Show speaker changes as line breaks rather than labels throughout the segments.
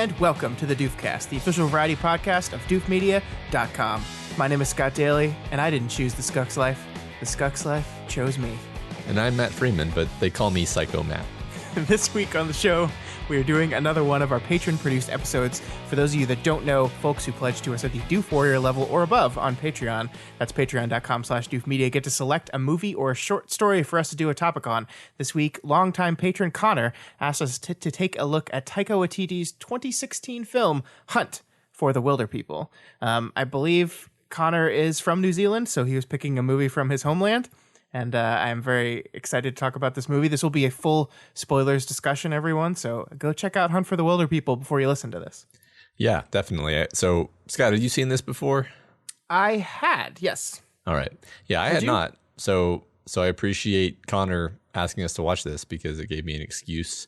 and welcome to the Doofcast, the official variety podcast of doofmedia.com. My name is Scott Daly, and I didn't choose the Skunk's life. The Skunk's life chose me.
And I'm Matt Freeman, but they call me Psycho Matt.
This week on the show, we are doing another one of our patron-produced episodes. For those of you that don't know, folks who pledge to us at the Doof Warrior level or above on Patreon, that's patreon.com/doofmedia, get to select a movie or a short story for us to do a topic on. This week, longtime patron Connor asked us to take a look at Taika Waititi's 2016 film, Hunt for the Wilderpeople. I believe Connor is from New Zealand, so he was picking a movie from his homeland. And I'm very excited to talk about this movie. This will be a full spoilers discussion, everyone. So go check out Hunt for the Wilderpeople before you listen to this.
Yeah, definitely. So, Scott, had you seen this before?
I had, yes.
All right. Yeah, I had not. So I appreciate Connor asking us to watch this because it gave me an excuse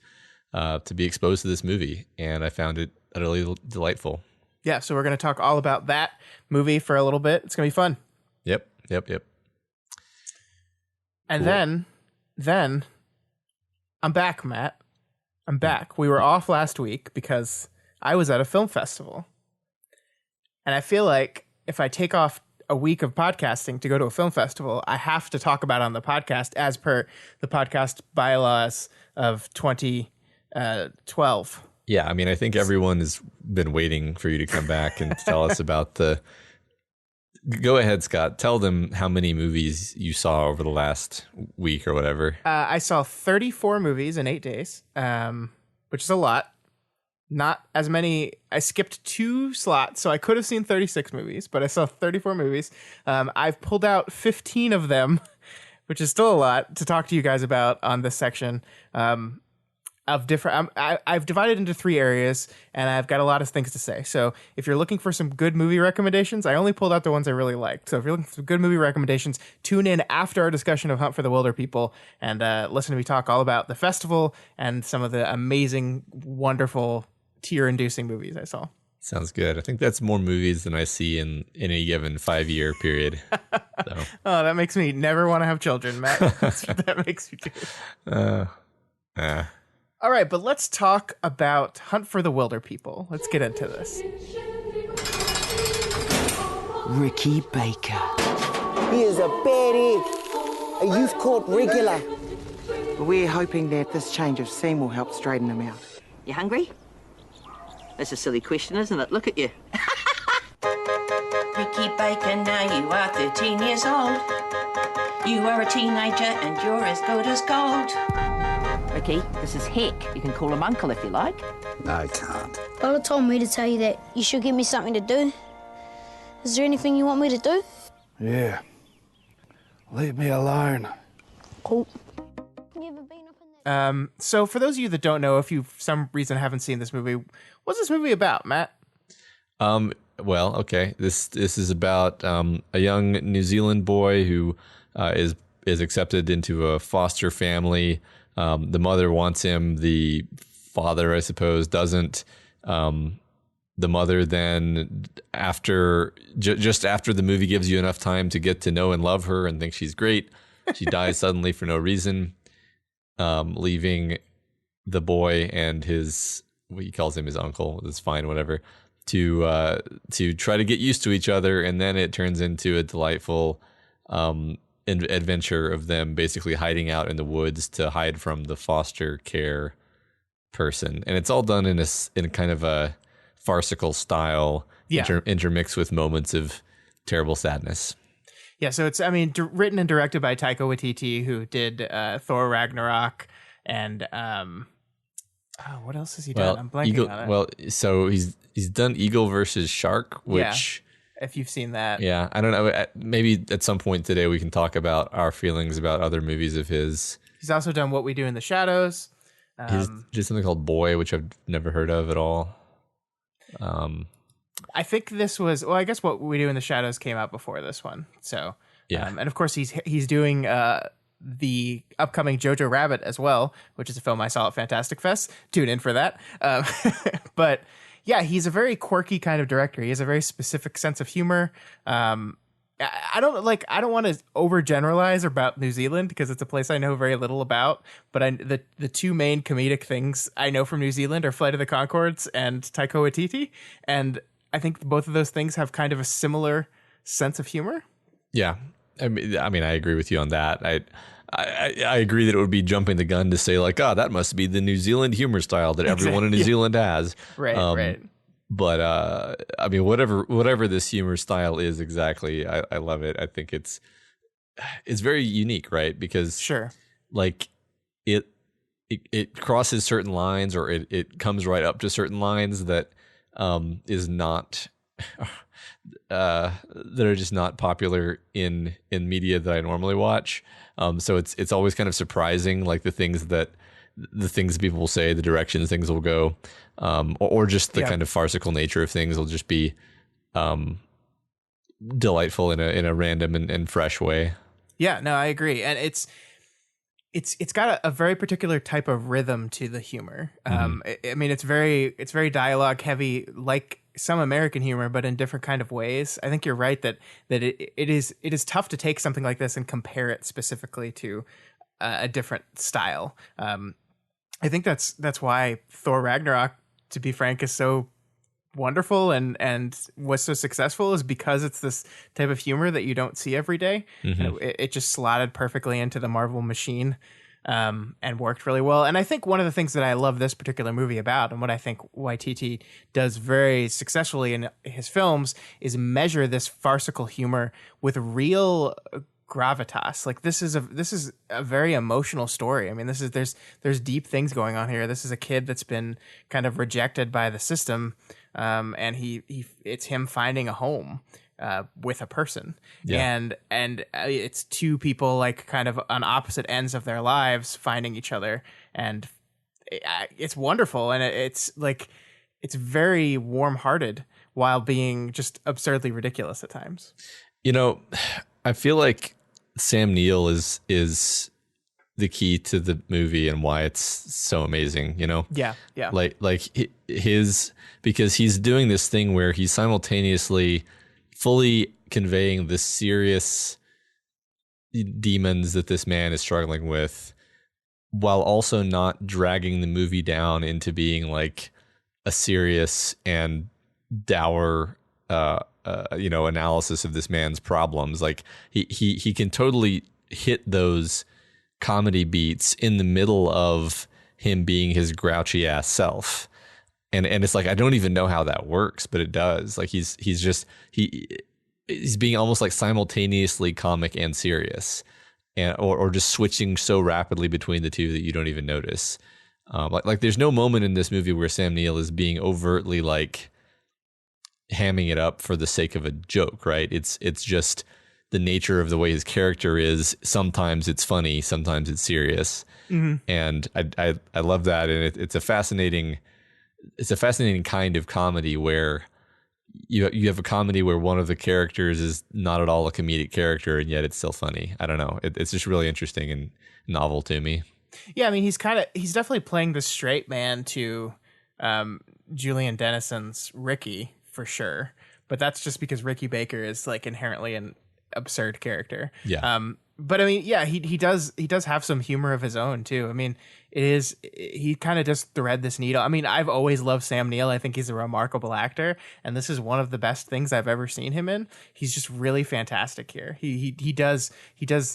to be exposed to this movie. And I found it utterly delightful.
Yeah, so we're going to talk all about that movie for a little bit. It's going to be fun.
Yep.
And
Cool.
then I'm back, Matt. I'm back. We were off last week because I was at a film festival. And I feel like if I take off a week of podcasting to go to a film festival, I have to talk about it on the podcast as per the podcast bylaws of 2012.
Yeah, I mean, I think everyone has been waiting for you to come back and tell us about the... Go ahead, Scott. Tell them how many movies you saw over the last week or whatever.
I saw 34 movies in 8 days, which is a lot. Not as many. I skipped 2 slots, so I could have seen 36 movies, but I saw 34 movies. I've pulled out 15 of them, which is still a lot to talk to you guys about on this section. Of different, I've divided into 3 areas, and I've got a lot of things to say. So if you're looking for some good movie recommendations, I only pulled out the ones I really liked. So if you're looking for some good movie recommendations, tune in after our discussion of Hunt for the Wilderpeople and listen to me talk all about the festival and some of the amazing, wonderful, tear-inducing movies I saw.
Sounds good. I think that's more movies than I see in any given 5-year period. So.
Oh, that makes me never want to have children, Matt. That's what that makes me do. All right, but let's talk about Hunt for the Wilderpeople. Let's get into this.
Ricky Baker. He is a bad egg, a youth court regular. But we're hoping that this change of scene will help straighten him out.
You hungry? That's a silly question, isn't it? Look at you.
Ricky Baker, now you are 13 years old. You are a teenager and you're as good as gold.
Ricky, this is Heck. You can call him Uncle if you like.
No, I can't.
Lola told me to tell you that you should give me something to do. Is there anything you want me to do?
Yeah. Leave me alone.
Cool. You ever been up in that?
So for those of you that don't know, if you for some reason haven't seen this movie, what's this movie about, Matt?
Well, okay. This is about a young New Zealand boy who is accepted into a foster family. The mother wants him. The father, I suppose, doesn't. The mother then, just after the movie gives you enough time to get to know and love her and think she's great, she dies suddenly for no reason, leaving the boy and what he calls him his uncle. It's fine, whatever. To try to get used to each other, and then it turns into a delightful adventure of them basically hiding out in the woods to hide from the foster care person, and it's all done in a kind of a farcical style, intermixed with moments of terrible sadness.
Yeah, so it's written and directed by Taika Waititi, who did Thor Ragnarok, and what else has he done? I'm blanking on it.
Well, so he's done Eagle versus Shark, which.
Yeah. If you've seen that.
Yeah, I don't know. Maybe at some point today we can talk about our feelings about other movies of his.
He's also done What We Do in the Shadows.
He's did something called Boy, which I've never heard of at all.
I think this was, I guess What We Do in the Shadows came out before this one. So,
yeah.
And of course he's doing the upcoming Jojo Rabbit as well, which is a film I saw at Fantastic Fest. Tune in for that. But yeah, he's a very quirky kind of director. He has a very specific sense of humor. I don't want to overgeneralize about New Zealand because it's a place I know very little about. But the two main comedic things I know from New Zealand are Flight of the Conchords and Taika Waititi, and I think both of those things have kind of a similar sense of humor.
Yeah, I mean, I agree with you on that. I agree that it would be jumping the gun to say like, oh, that must be the New Zealand humor style that everyone in New Zealand has.
Right, right.
But I mean, whatever this humor style is exactly, I love it. I think it's very unique, right? Because
sure,
like it crosses certain lines, or it comes right up to certain lines that is not that are just not popular in media that I normally watch. So it's always kind of surprising, like the things that people will say, the directions things will go, or just the kind of farcical nature of things will just be delightful in a random and fresh way. Yeah,
no, I agree. And it's got a very particular type of rhythm to the humor. I mean, it's very dialogue heavy, like some American humor, but in different kind of ways. I think you're right that it is tough to take something like this and compare it specifically to a different style. I think that's why Thor Ragnarok, to be frank, is so wonderful and was so successful, is because it's this type of humor that you don't see every day. It just slotted perfectly into the Marvel machine, and worked really well. And I think one of the things that I love this particular movie about, and what I think Waititi does very successfully in his films, is measure this farcical humor with real gravitas. Like this is a very emotional story. I mean, there's deep things going on here. This is a kid that's been kind of rejected by the system, and it's him finding a home with a person. And it's two people like kind of on opposite ends of their lives finding each other, and it's wonderful. And it's like it's very warm-hearted while being just absurdly ridiculous at times.
You know, I feel like Sam Neill is the key to the movie and why it's so amazing, you know?
Yeah.
Like because he's doing this thing where he's simultaneously fully conveying the serious demons that this man is struggling with, while also not dragging the movie down into being like a serious and dour analysis of this man's problems. Like he can totally hit those comedy beats in the middle of him being his grouchy ass self. And it's like, I don't even know how that works, but it does. Like he's being almost like simultaneously comic and serious, and or just switching so rapidly between the two that you don't even notice. Like there's no moment in this movie where Sam Neill is being overtly like hamming it up for the sake of a joke, right? It's just the nature of the way his character is. Sometimes it's funny, sometimes it's serious, and I love that. And it's a fascinating kind of comedy where you have a comedy where one of the characters is not at all a comedic character, and yet it's still funny. I don't know. It's just really interesting and novel to me.
Yeah, I mean, he's definitely playing the straight man to Julian Dennison's Ricky, for sure. But that's just because Ricky Baker is like inherently an absurd character.
Yeah.
But I mean, yeah, he does have some humor of his own too. I mean, he kind of just thread this needle. I mean, I've always loved Sam Neill. I think he's a remarkable actor, and this is one of the best things I've ever seen him in. He's just really fantastic here. He does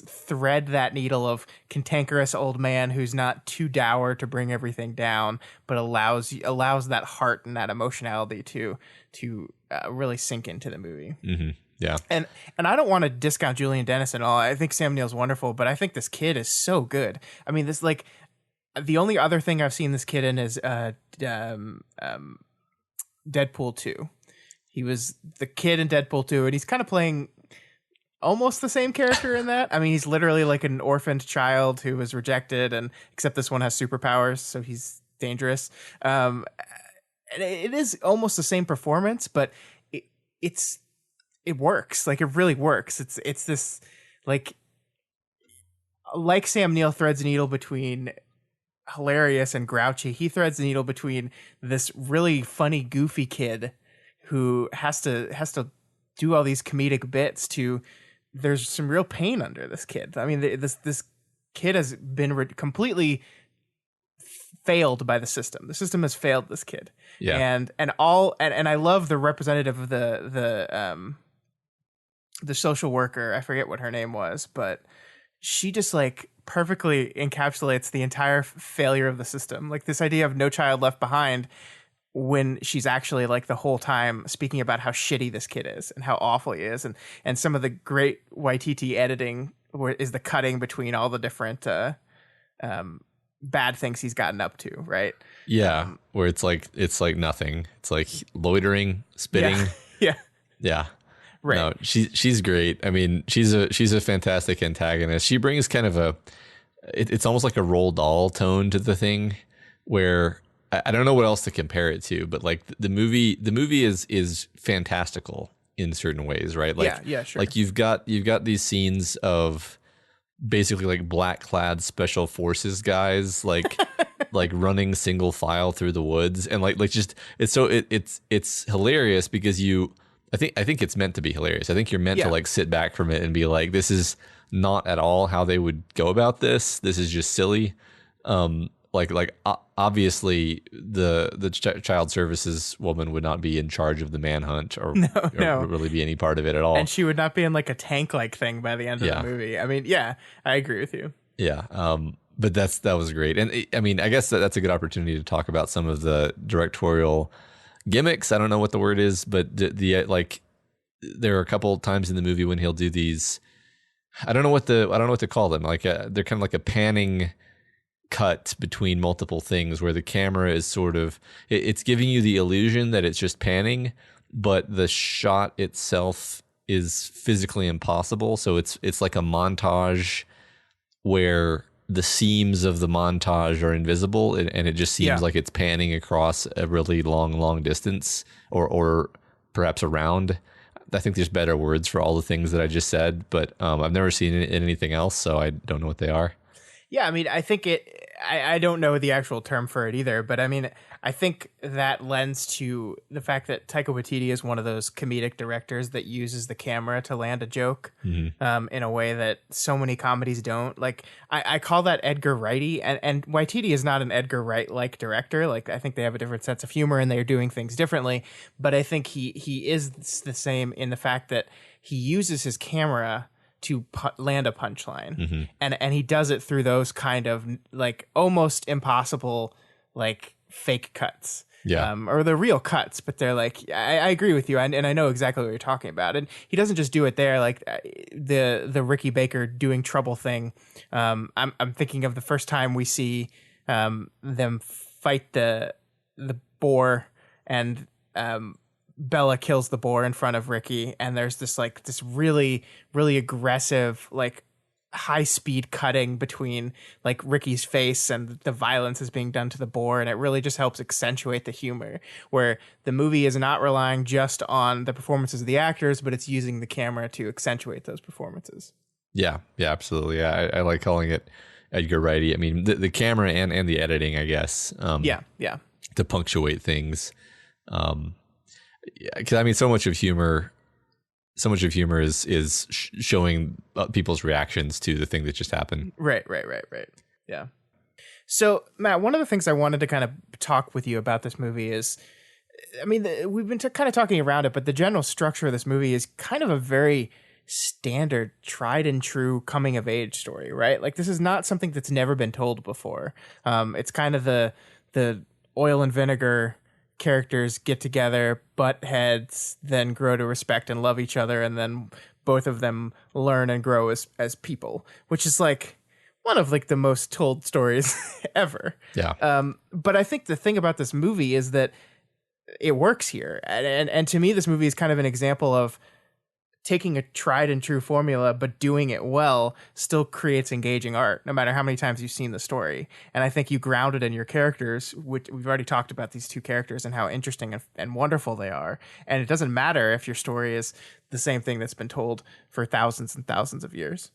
thread that needle of cantankerous old man who's not too dour to bring everything down, but allows that heart and that emotionality to really sink into the movie.
Mm-hmm. Yeah.
And I don't want to discount Julian Dennison at all. I think Sam Neill's wonderful, but I think this kid is so good. I mean, this like the only other thing I've seen this kid in is Deadpool 2. He was the kid in Deadpool 2, and he's kind of playing almost the same character in that. I mean, he's literally like an orphaned child who was rejected, and except this one has superpowers, so he's dangerous. And it is almost the same performance, but it works. Like, it really works. It's this like Sam Neill threads a needle between hilarious and grouchy. He threads the needle between this really funny, goofy kid who has to do all these comedic bits to there's some real pain under this kid. I mean, this kid has been completely failed by the system. The system has failed this kid.
Yeah.
And I love the representative of the social worker. I forget what her name was, but she just like perfectly encapsulates the entire failure of the system. Like this idea of no child left behind, when she's actually like the whole time speaking about how shitty this kid is and how awful he is. And some of the great Waititi editing is the cutting between all the different bad things he's gotten up to. Right.
Yeah. Where it's like nothing. It's like loitering, spitting.
Yeah.
Yeah.
Right.
No, she's great. I mean, she's a fantastic antagonist. She brings kind of it's almost like a Roald Dahl tone to the thing, where I don't know what else to compare it to, but like the movie is fantastical in certain ways, right? Like,
yeah, sure.
Like you've got these scenes of basically like black clad special forces guys, like like running single file through the woods, and like just it's hilarious because I think it's meant to be hilarious. I think you're meant to like sit back from it and be like, this is not at all how they would go about this. This is just silly. Obviously the child services woman would not be in charge of the manhunt or really be any part of it at all.
And she would not be in like a tank like thing by the end of the movie. I mean, yeah, I agree with you.
Yeah. But that was great. And I mean, I guess that's a good opportunity to talk about some of the directorial gimmicks. I don't know what the word is, but the like there are a couple of times in the movie when he'll do these, I don't know what to call them. Like they're kind of like a panning cut between multiple things where the camera is sort of, it's giving you the illusion that it's just panning, but the shot itself is physically impossible. So it's like a montage where the seams of the montage are invisible, and it just seems like it's panning across a really long distance, or perhaps around. I think there's better words for all the things that I just said, but I've never seen it in anything else, so I don't know what they are.
Yeah, I mean, I think I don't know the actual term for it either, but I mean, I think that lends to the fact that Taika Waititi is one of those comedic directors that uses the camera to land a joke in a way that so many comedies don't. Like, I call that Edgar Wrighty, and Waititi is not an Edgar Wright-like director. Like, I think they have a different sense of humor and they're doing things differently, but I think he is the same in the fact that he uses his camera to land a punchline, and he does it through those kind of like almost impossible like fake cuts, or the real cuts, but they're like, I agree with you, and I know exactly what you're talking about. And he doesn't just do it there, like the Ricky Baker doing trouble thing. I'm thinking of the first time we see them fight the boar, and Bella kills the boar in front of Ricky, and there's this really, really aggressive, like high speed cutting between like Ricky's face and the violence is being done to the boar, and it really just helps accentuate the humor, where the movie is not relying just on the performances of the actors, but it's using the camera to accentuate those performances. Yeah,
absolutely. I like calling it Edgar Wrighty. I mean, the camera and the editing, I guess. To punctuate things. Because I mean, so much of humor is showing people's reactions to the thing that just happened.
Right. Yeah. So, Matt, one of the things I wanted to kind of talk with you about this movie is, I mean, we've been kind of talking around it, but the general structure of this movie is kind of a very standard, tried and true coming of age story, right? Like, this is not something that's never been told before. It's kind of the oil and vinegar characters get together, butt heads, then grow to respect and love each other, and then both of them learn and grow as people, which is like one of like the most told stories ever.
Yeah.
But I think the thing about this movie is that it works here, and to me, this movie is kind of an example of taking a tried and true formula, but doing it well still creates engaging art, no matter how many times you've seen the story. And I think you ground it in your characters, which we've already talked about these two characters and how interesting and wonderful they are. And it doesn't matter if your story is the same thing that's been told for thousands and thousands of years.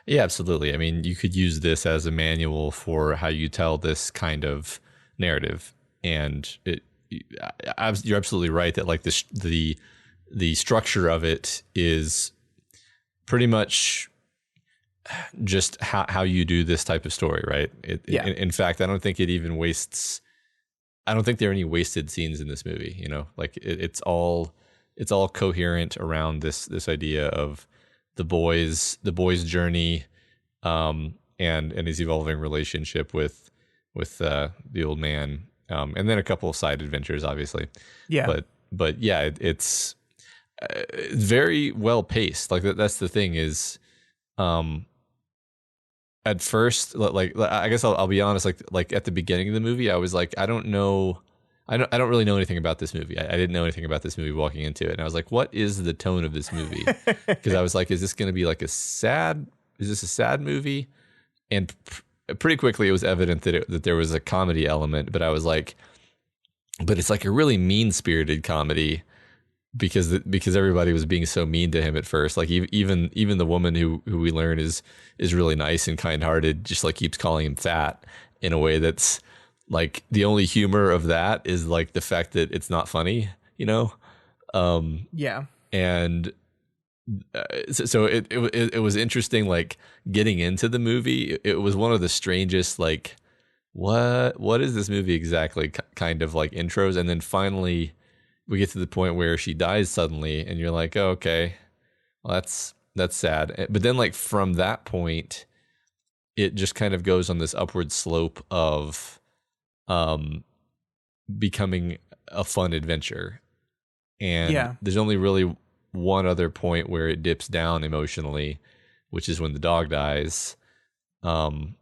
Yeah, absolutely. I mean, you could use this as a manual for how you tell this kind of narrative. And you're absolutely right that like the the structure of it is pretty much just how you do this type of story, right? In fact, I don't think it even wastes. I don't think there are any wasted scenes in this movie. You know, like it's all coherent around this idea of the boy's journey, and his evolving relationship with the old man, and then a couple of side adventures, obviously. Yeah, but yeah, it's very well paced. Like that's the thing is, at first, like I guess I'll be honest, like at the beginning of the movie, I was like, I don't really know anything about this movie. I didn't know anything about this movie walking into it, and I was like, what is the tone of this movie? Because I was like, is this going to be like is this a sad movie? And pretty quickly it was evident that there was a comedy element, but I was like, but it's like a really mean-spirited comedy because everybody was being so mean to him at first. Like even the woman who we learn is really nice and kind-hearted, just like keeps calling him fat in a way that's like the only humor of that is like the fact that it's not funny, you know?
Yeah.
And so it was interesting, like getting into the movie. It was one of the strangest, like, what is this movie exactly kind of like intros. And then finally we get to the point where she dies suddenly and you're like, oh, okay, well, that's sad. But then like from that point, it just kind of goes on this upward slope of becoming a fun adventure. And there's only really one other point where it dips down emotionally, which is when the dog dies. I'm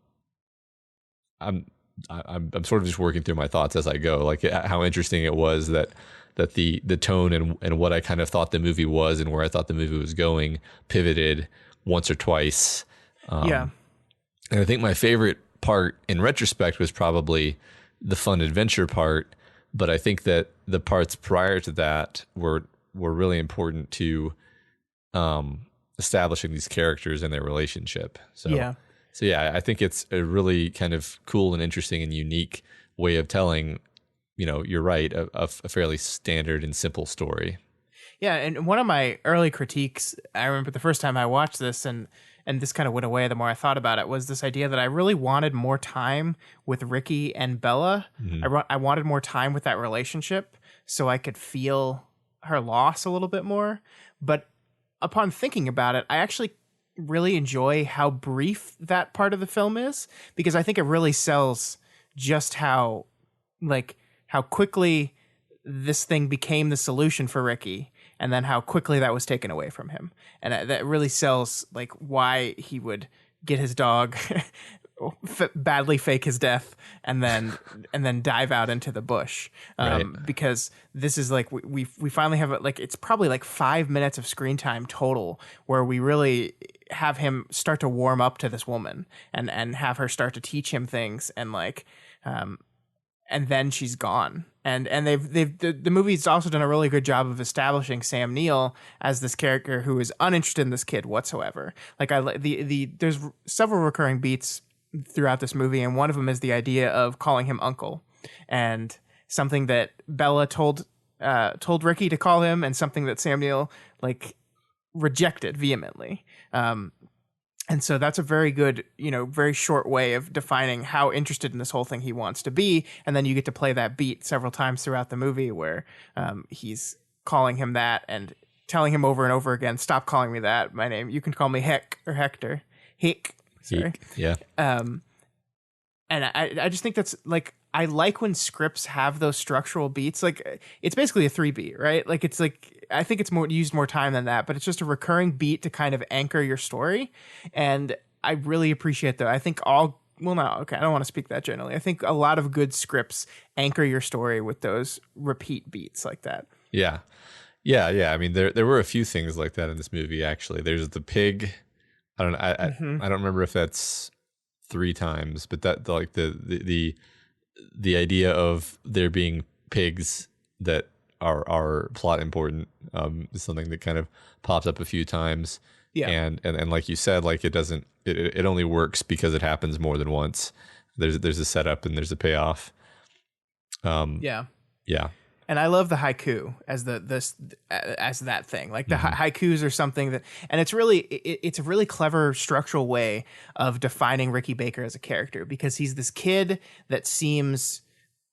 sort of just working through my thoughts as I go, like how interesting it was that the tone and what I kind of thought the movie was and where I thought the movie was going pivoted once or twice. And I think my favorite part in retrospect was probably the fun adventure part, but I think that the parts prior to that were really important to establishing these characters and their relationship. So yeah, I think it's a really kind of cool and interesting and unique way of telling, you know, you're right, a fairly standard and simple story.
Yeah, and one of my early critiques, I remember the first time I watched this, and this kind of went away the more I thought about it, was this idea that I really wanted more time with Ricky and Bella. Mm-hmm. I wanted more time with that relationship so I could feel her loss a little bit more. But upon thinking about it, I actually really enjoy how brief that part of the film is, because I think it really sells just how quickly this thing became the solution for Ricky, and then how quickly that was taken away from him. And that really sells like why he would get his dog, badly fake his death, and then dive out into the bush. Right. Because this is like we finally have like it's probably like 5 minutes of screen time total where we really have him start to warm up to this woman and have her start to teach him things, and like and then she's gone. And the movie's also done a really good job of establishing Sam Neill as this character who is uninterested in this kid whatsoever. Like there's several recurring beats throughout this movie, and one of them is the idea of calling him uncle, and something that Bella told Ricky to call him, and something that Sam Neill like rejected vehemently. And so that's a very good, very short way of defining how interested in this whole thing he wants to be. And then you get to play that beat several times throughout the movie where he's calling him that and telling him over and over again, stop calling me that. My name, you can call me Heck or Hector. Heck. Sorry.
Heck, yeah.
And I just think that's like, I like when scripts have those structural beats. Like it's basically a 3-beat, right? Like it's like, I think it's used more time than that, but it's just a recurring beat to kind of anchor your story. And I really appreciate that. I think I don't want to speak that generally. I think a lot of good scripts anchor your story with those repeat beats like that.
Yeah. I mean, there were a few things like that in this movie, actually. There's the pig. I don't remember if that's 3 times, but that like the idea of there being pigs that are plot important is something that kind of pops up a few times. Yeah. And like you said, like it only works because it happens more than once. There's a setup and there's a payoff. Yeah.
And I love the haiku as as that thing. Like the haikus are something that, and it's a really clever structural way of defining Ricky Baker as a character, because he's this kid that seems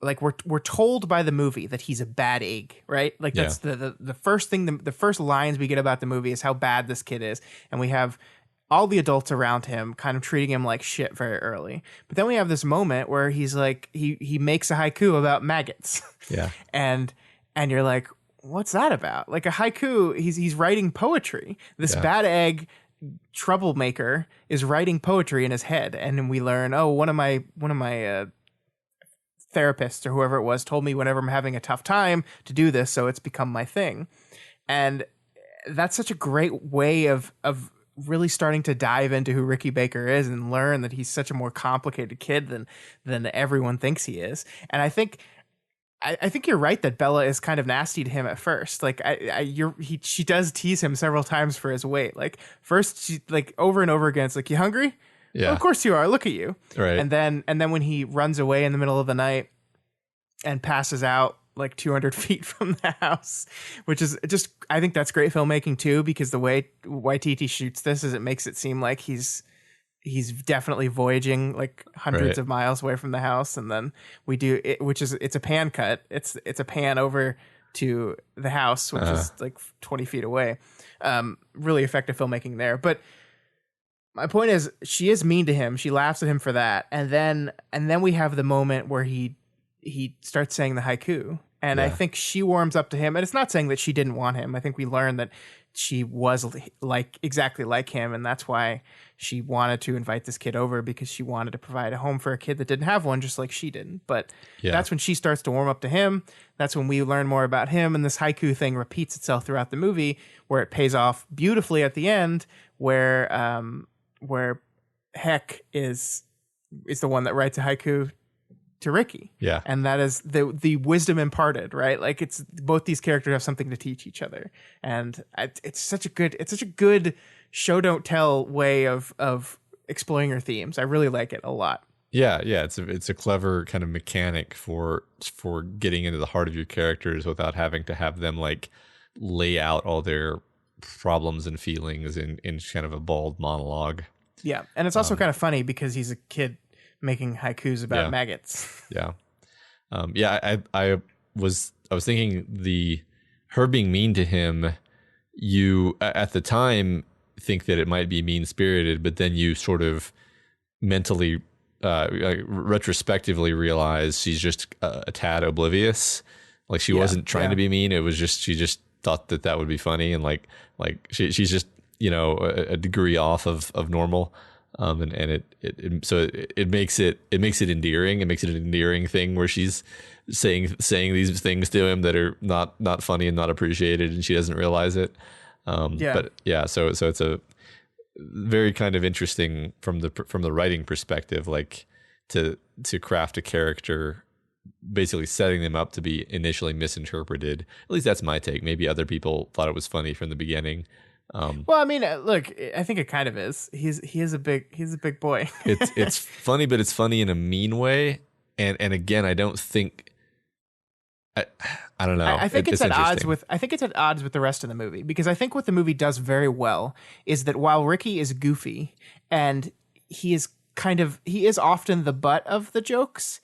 like we're told by the movie that he's a bad egg, right? Like that's the first thing, the first lines we get about the movie is how bad this kid is. And we have all the adults around him kind of treating him like shit very early. But then we have this moment where he's like, he makes a haiku about maggots.
Yeah.
and you're like, what's that about? Like a haiku, he's writing poetry. This bad egg troublemaker is writing poetry in his head. And then we learn, one of my therapists or whoever it was told me whenever I'm having a tough time to do this, so it's become my thing. And that's such a great way of really starting to dive into who Ricky Baker is and learn that he's such a more complicated kid than everyone thinks he is. And I think you're right that Bella is kind of nasty to him at first. Like she does tease him several times for his weight. Like first she like over and over again, it's like, you hungry?
Yeah.
Well, of course you are. Look at you.
Right.
And then when he runs away in the middle of the night and passes out like 200 feet from the house, which is just, I think that's great filmmaking too, because the way Waititi shoots this is it makes it seem like he's definitely voyaging like hundreds of miles away from the house. And then we do it, it's a pan cut. It's a pan over to the house, which is like 20 feet away. Really effective filmmaking there. But my point is, she is mean to him. She laughs at him for that. And then we have the moment where he starts saying the haiku. And I think she warms up to him. And it's not saying that she didn't want him. I think we learned that she was exactly like him. And that's why she wanted to invite this kid over, because she wanted to provide a home for a kid that didn't have one, just like she didn't. But that's when she starts to warm up to him. That's when we learn more about him. And this haiku thing repeats itself throughout the movie, where it pays off beautifully at the end, where Heck is the one that writes a haiku to Ricky. Yeah. And that is the wisdom imparted, right? Like it's both these characters have something to teach each other. And it's such a good show don't tell way of exploring your themes. I really like it a lot.
Yeah, it's a clever kind of mechanic for getting into the heart of your characters without having to have them like lay out all their problems and feelings in kind of a bald monologue.
Yeah. And it's also kind of funny because he's a kid making haikus about maggots.
Yeah. I was thinking her being mean to him, you at the time think that it might be mean-spirited, but then you sort of mentally retrospectively realize she's just a tad oblivious. Like she wasn't trying to be mean. It was just, she just thought that would be funny. And like she's just, a degree off of normal. And it makes it endearing. It makes it an endearing thing where she's saying these things to him that are not funny and not appreciated, and she doesn't realize it. But yeah, so it's a very kind of interesting from the writing perspective, like to craft a character, basically setting them up to be initially misinterpreted. At least that's my take. Maybe other people thought it was funny from the beginning.
Well, I mean, look, I think it kind of is. He's a big boy.
It's funny, but it's funny in a mean way. And again, I don't think. I don't know.
I think it's at odds with the rest of the movie, because I think what the movie does very well is that while Ricky is goofy and he is often the butt of the jokes,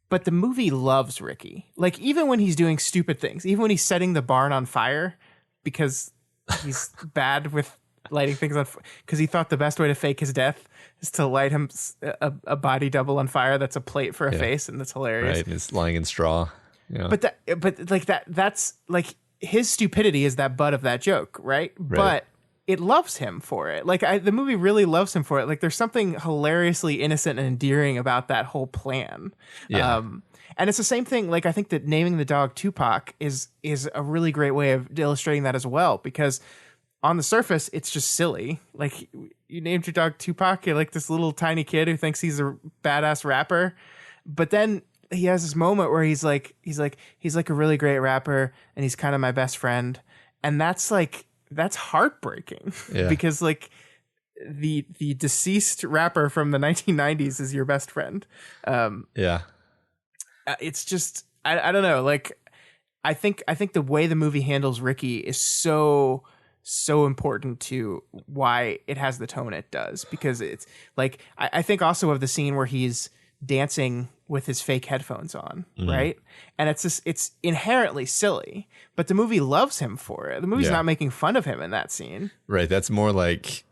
but the movie loves Ricky. Like even when he's doing stupid things, even when he's setting the barn on fire because he's bad with lighting things on because he thought the best way to fake his death is to light him a body double on fire that's a plate for a face, and that's hilarious.
Right, and it's lying in straw. Yeah.
That's like his stupidity is that butt of that joke, right? But it loves him for it. Like the movie really loves him for it. Like there's something hilariously innocent and endearing about that whole plan.
Yeah.
And it's the same thing. Like I think that naming the dog Tupac is a really great way of illustrating that as well, because on the surface it's just silly. Like you named your dog Tupac, you're like this little tiny kid who thinks he's a badass rapper, but then he has this moment where he's like a really great rapper and he's kind of my best friend, and that's heartbreaking because like the deceased rapper from the 1990s is your best friend. It's just I don't know, like I think the way the movie handles Ricky is so important to why it has the tone it does, because it's like I think also of the scene where he's dancing with his fake headphones on, right? And it's inherently silly, but the movie loves him for it. The movie's not making fun of him in that scene.
Right. That's more like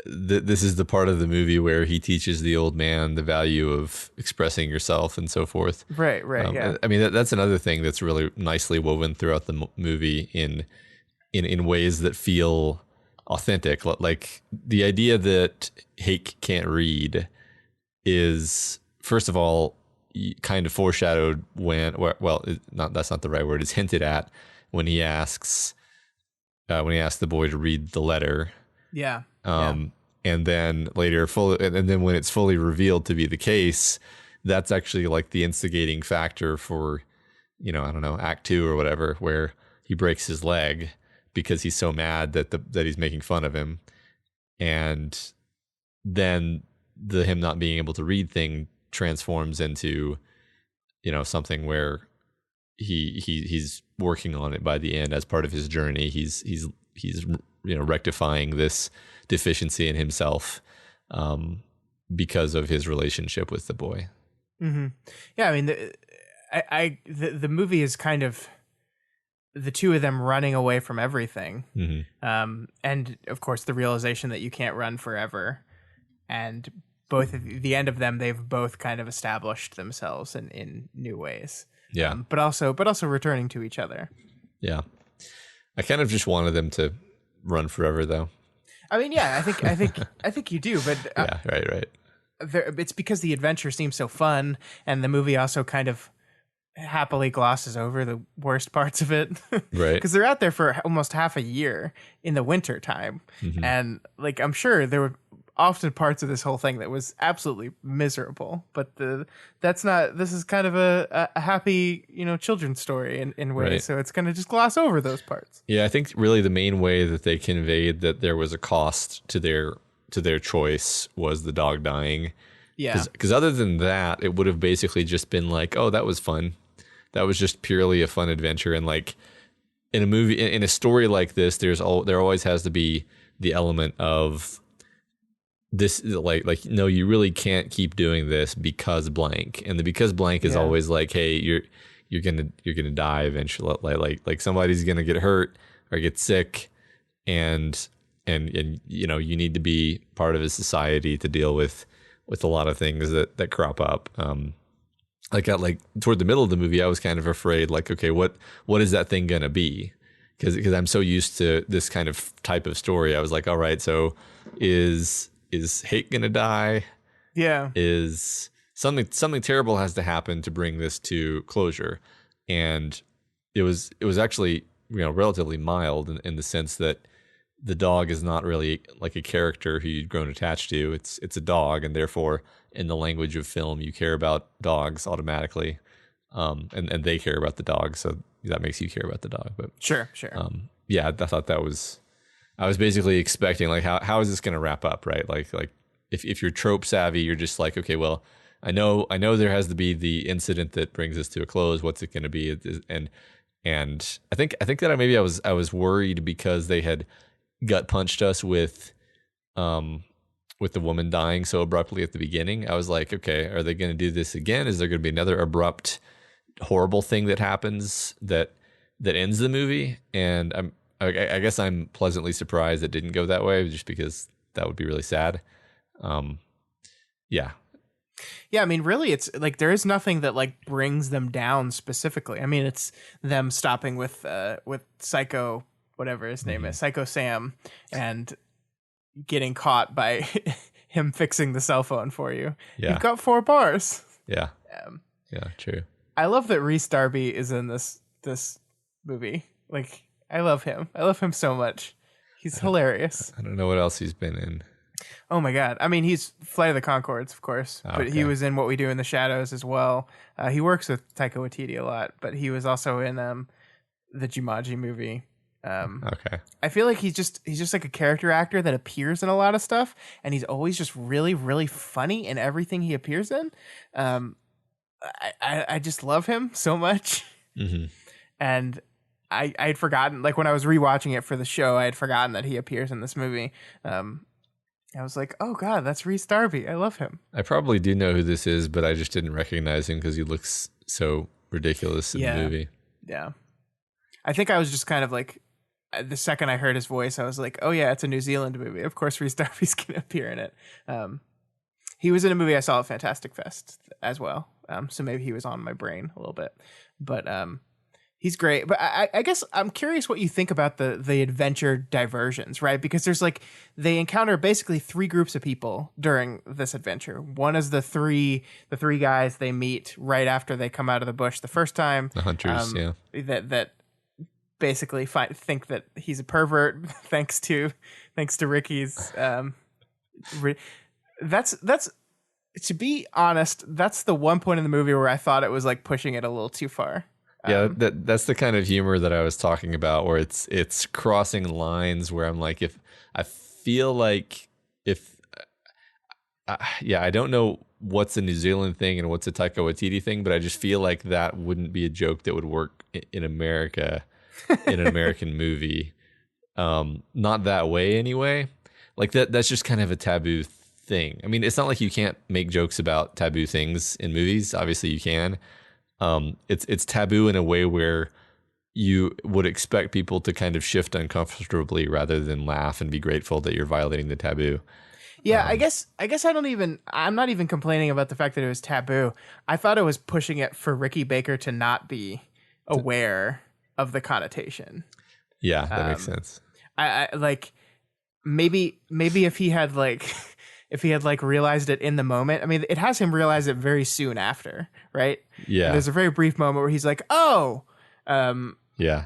this is the part of the movie where he teaches the old man the value of expressing yourself and so forth.
Right. Yeah.
I mean, that's another thing that's really nicely woven throughout the movie in ways that feel authentic. Like the idea that Hake can't read is, first of all, kind of foreshadowed that's not the right word. It's hinted at when he asks the boy to read the letter.
Yeah.
And then later, and then when it's fully revealed to be the case, that's actually like the instigating factor for, I don't know, Act 2 or whatever, where he breaks his leg because he's so mad that he's making fun of him, and then him not being able to read thing transforms into, something where he's working on it by the end as part of his journey. He's rectifying this deficiency in himself because of his relationship with the boy.
Mm-hmm. Yeah, I mean, the movie is kind of the two of them running away from everything, and of course the realization that you can't run forever, and both at the end of them, they've both kind of established themselves in new ways.
Yeah,
but also returning to each other.
Yeah, I kind of just wanted them to run forever, though.
I mean, yeah, I think you do, but
yeah, right.
It's because the adventure seems so fun, and the movie also kind of happily glosses over the worst parts of it,
right?
Because they're out there for almost half a year in the winter time, and like I'm sure there were often parts of this whole thing that was absolutely miserable, but this is kind of a happy, children's story in ways, right. So it's going to just gloss over those parts.
Yeah, I think really the main way that they conveyed that there was a cost to their choice was the dog dying.
Yeah,
because other than that, it would have basically just been like, oh, that was fun. That was just purely a fun adventure. And like in a movie, in a story like this, there always has to be the element of this, like no, you really can't keep doing this because blank, and the because blank is always like, hey, you're gonna die eventually, like somebody's gonna get hurt or get sick, and you need to be part of a society to deal with a lot of things that crop up. Like toward the middle of the movie, I was kind of afraid, like, okay, what is that thing gonna be? Because I'm so used to this kind of type of story. I was like, all right, so is Hake gonna die?
Yeah.
Is something terrible has to happen to bring this to closure? And it was actually relatively mild in the sense that the dog is not really like a character who you'd grown attached to. It's a dog, and therefore, in the language of film, you care about dogs automatically, and they care about the dog, so that makes you care about the dog. But
sure.
Yeah, I thought that was. I was basically expecting, like, how is this going to wrap up, right? Like if you're trope savvy, you're just like, okay, well, I know there has to be the incident that brings this to a close. What's it going to be? And I think that maybe I was worried because they had gut punched us with the woman dying so abruptly at the beginning. I was like, okay, are they going to do this again? Is there going to be another abrupt, horrible thing that happens that ends the movie? And I guess I'm pleasantly surprised it didn't go that way, just because that would be really sad. Yeah.
Yeah, I mean, really, it's like there is nothing that like brings them down specifically. I mean, it's them stopping with Psycho, whatever his name is, Psycho Sam, and getting caught by him fixing the cell phone for you.
Yeah.
You've got 4 bars.
Yeah. Yeah, true.
I love that Rhys Darby is in this movie. Like, I love him. I love him so much. He's hilarious.
I don't know what else he's been in.
Oh my God. I mean, he's Flight of the Conchords, of course, but he was in What We Do in the Shadows as well. He works with Taika Waititi a lot, but he was also in the Jumanji movie.
Okay.
I feel like he's just like a character actor that appears in a lot of stuff, and he's always just really, really funny in everything he appears in. I just love him so much.
Mm-hmm.
and I had forgotten, like when I was rewatching it for the show, I had forgotten that he appears in this movie. I was like, oh God, that's Rhys Darby. I love him.
I probably do know who this is, but I just didn't recognize him because he looks so ridiculous in the movie.
Yeah. I think I was just kind of like, the second I heard his voice, I was like, oh yeah, it's a New Zealand movie. Of course Rhys Darby's going to appear in it. He was in a movie I saw at Fantastic Fest as well. So maybe he was on my brain a little bit. But he's great. But I guess I'm curious what you think about the adventure diversions, right? Because there's like, they encounter basically 3 groups of people during this adventure. One is the three guys they meet right after they come out of the bush the first time.
The hunters,
That basically think that he's a pervert thanks to Ricky's. That's to be honest, that's the one point in the movie where I thought it was like pushing it a little too far.
Yeah, that's the kind of humor that I was talking about, where it's crossing lines where I'm like, if I feel like I don't know what's a New Zealand thing and what's a Taika Waititi thing, but I just feel like that wouldn't be a joke that would work in America, in an American movie. Not that way anyway. Like that's just kind of a taboo thing. I mean, it's not like you can't make jokes about taboo things in movies. Obviously you can. It's taboo in a way where you would expect people to kind of shift uncomfortably rather than laugh and be grateful that you're violating the taboo.
Yeah, I guess I'm not even complaining about the fact that it was taboo. I thought it was pushing it for Ricky Baker to not be aware of the connotation.
Yeah, that makes sense.
I like maybe if he had like realized it in the moment. I mean, it has him realize it very soon after, right?
Yeah.
And there's a very brief moment where he's like, "Oh."
Yeah.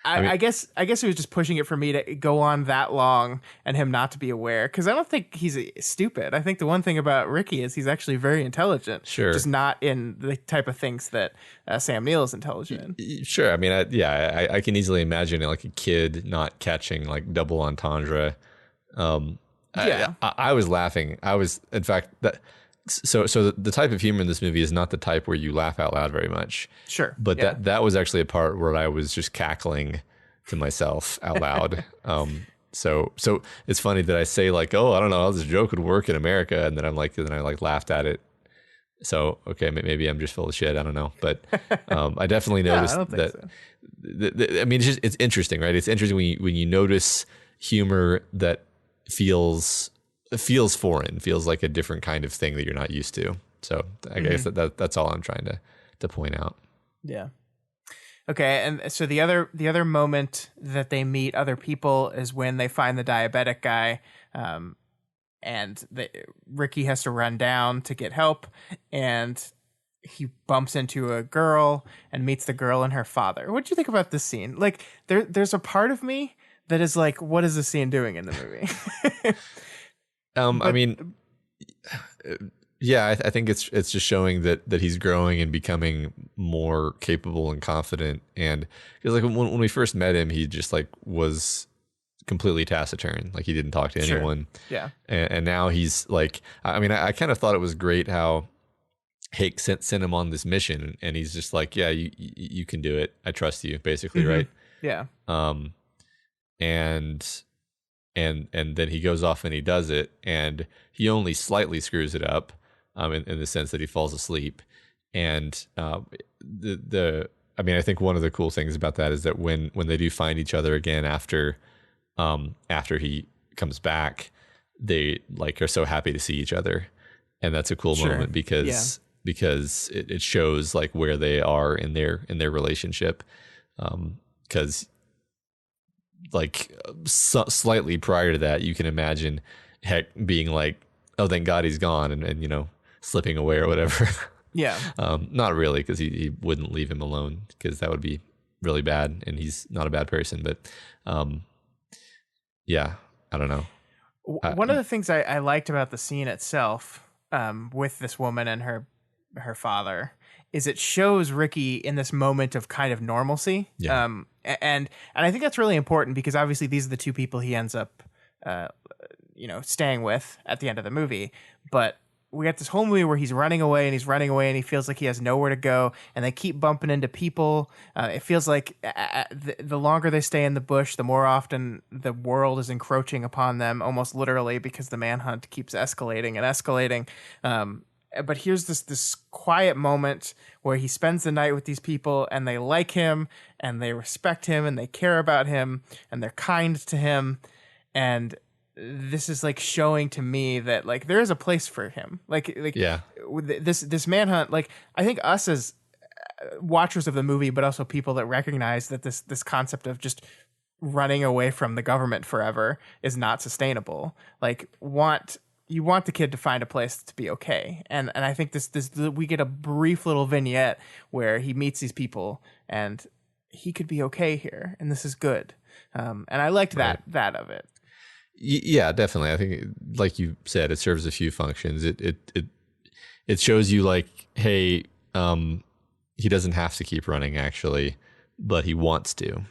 I guess it was just pushing it for me to go on that long and him not to be aware, because I don't think he's stupid. I think the one thing about Ricky is he's actually very intelligent.
Sure.
Just not in the type of things that Sam Neill is intelligent in.
Sure. I mean, I can easily imagine like a kid not catching like double entendre. I was laughing. In fact, so the type of humor in this movie is not the type where you laugh out loud very much.
Sure.
But that was actually a part where I was just cackling to myself out loud. So it's funny that I say like, oh, I don't know how this joke would work in America, and then I laughed at it. So okay, maybe I'm just full of shit. I don't know, but I definitely noticed that. So. I mean, it's interesting, right? It's interesting when you notice humor that feels foreign, feels like a different kind of thing that you're not used to. So I guess that's all I'm trying to point out.
Yeah. Okay, and so the other moment that they meet other people is when they find the diabetic guy, and Ricky has to run down to get help, and he bumps into a girl and meets the girl and her father. What do you think about this scene? Like, there's a part of me that is like, what is this scene doing in the movie?
I mean, yeah, I think it's just showing that he's growing and becoming more capable and confident. And because like when we first met him, he just like was completely taciturn, like he didn't talk to anyone.
Yeah,
and now he's like, I mean, I kind of thought it was great how Hake sent him on this mission, and he's just like, yeah, you can do it. I trust you, basically, right?
Yeah.
And then he goes off and he does it, and he only slightly screws it up, in the sense that he falls asleep. And I mean, I think one of the cool things about that is that when they do find each other again after he comes back, they like are so happy to see each other, and that's a cool moment because it shows like where they are in their relationship, because. Like slightly prior to that, you can imagine Heck being like, oh, thank God he's gone, and slipping away or whatever.
Yeah.
Not really, because he wouldn't leave him alone, because that would be really bad, and he's not a bad person. But yeah, I don't know.
One of the things I liked about the scene itself, with this woman and her father, is it shows Ricky in this moment of kind of normalcy.
Yeah.
And I think that's really important, because obviously these are the two people he ends up, staying with at the end of the movie. But we got this whole movie where he's running away and he's running away and he feels like he has nowhere to go, and they keep bumping into people. It feels like the longer they stay in the bush, the more often the world is encroaching upon them, almost literally, because the manhunt keeps escalating and escalating. But here's this quiet moment where he spends the night with these people, and they like him and they respect him and they care about him and they're kind to him. And this is like showing to me that like there is a place for him. This manhunt, like I think us as watchers of the movie, but also people that recognize that this concept of just running away from the government forever is not sustainable. Like you want the kid to find a place to be okay. And I think we get a brief little vignette where he meets these people and he could be okay here. And this is good. And I liked that of it.
Yeah, definitely. I think, like you said, it serves a few functions. It shows you like, hey, he doesn't have to keep running actually, but he wants to.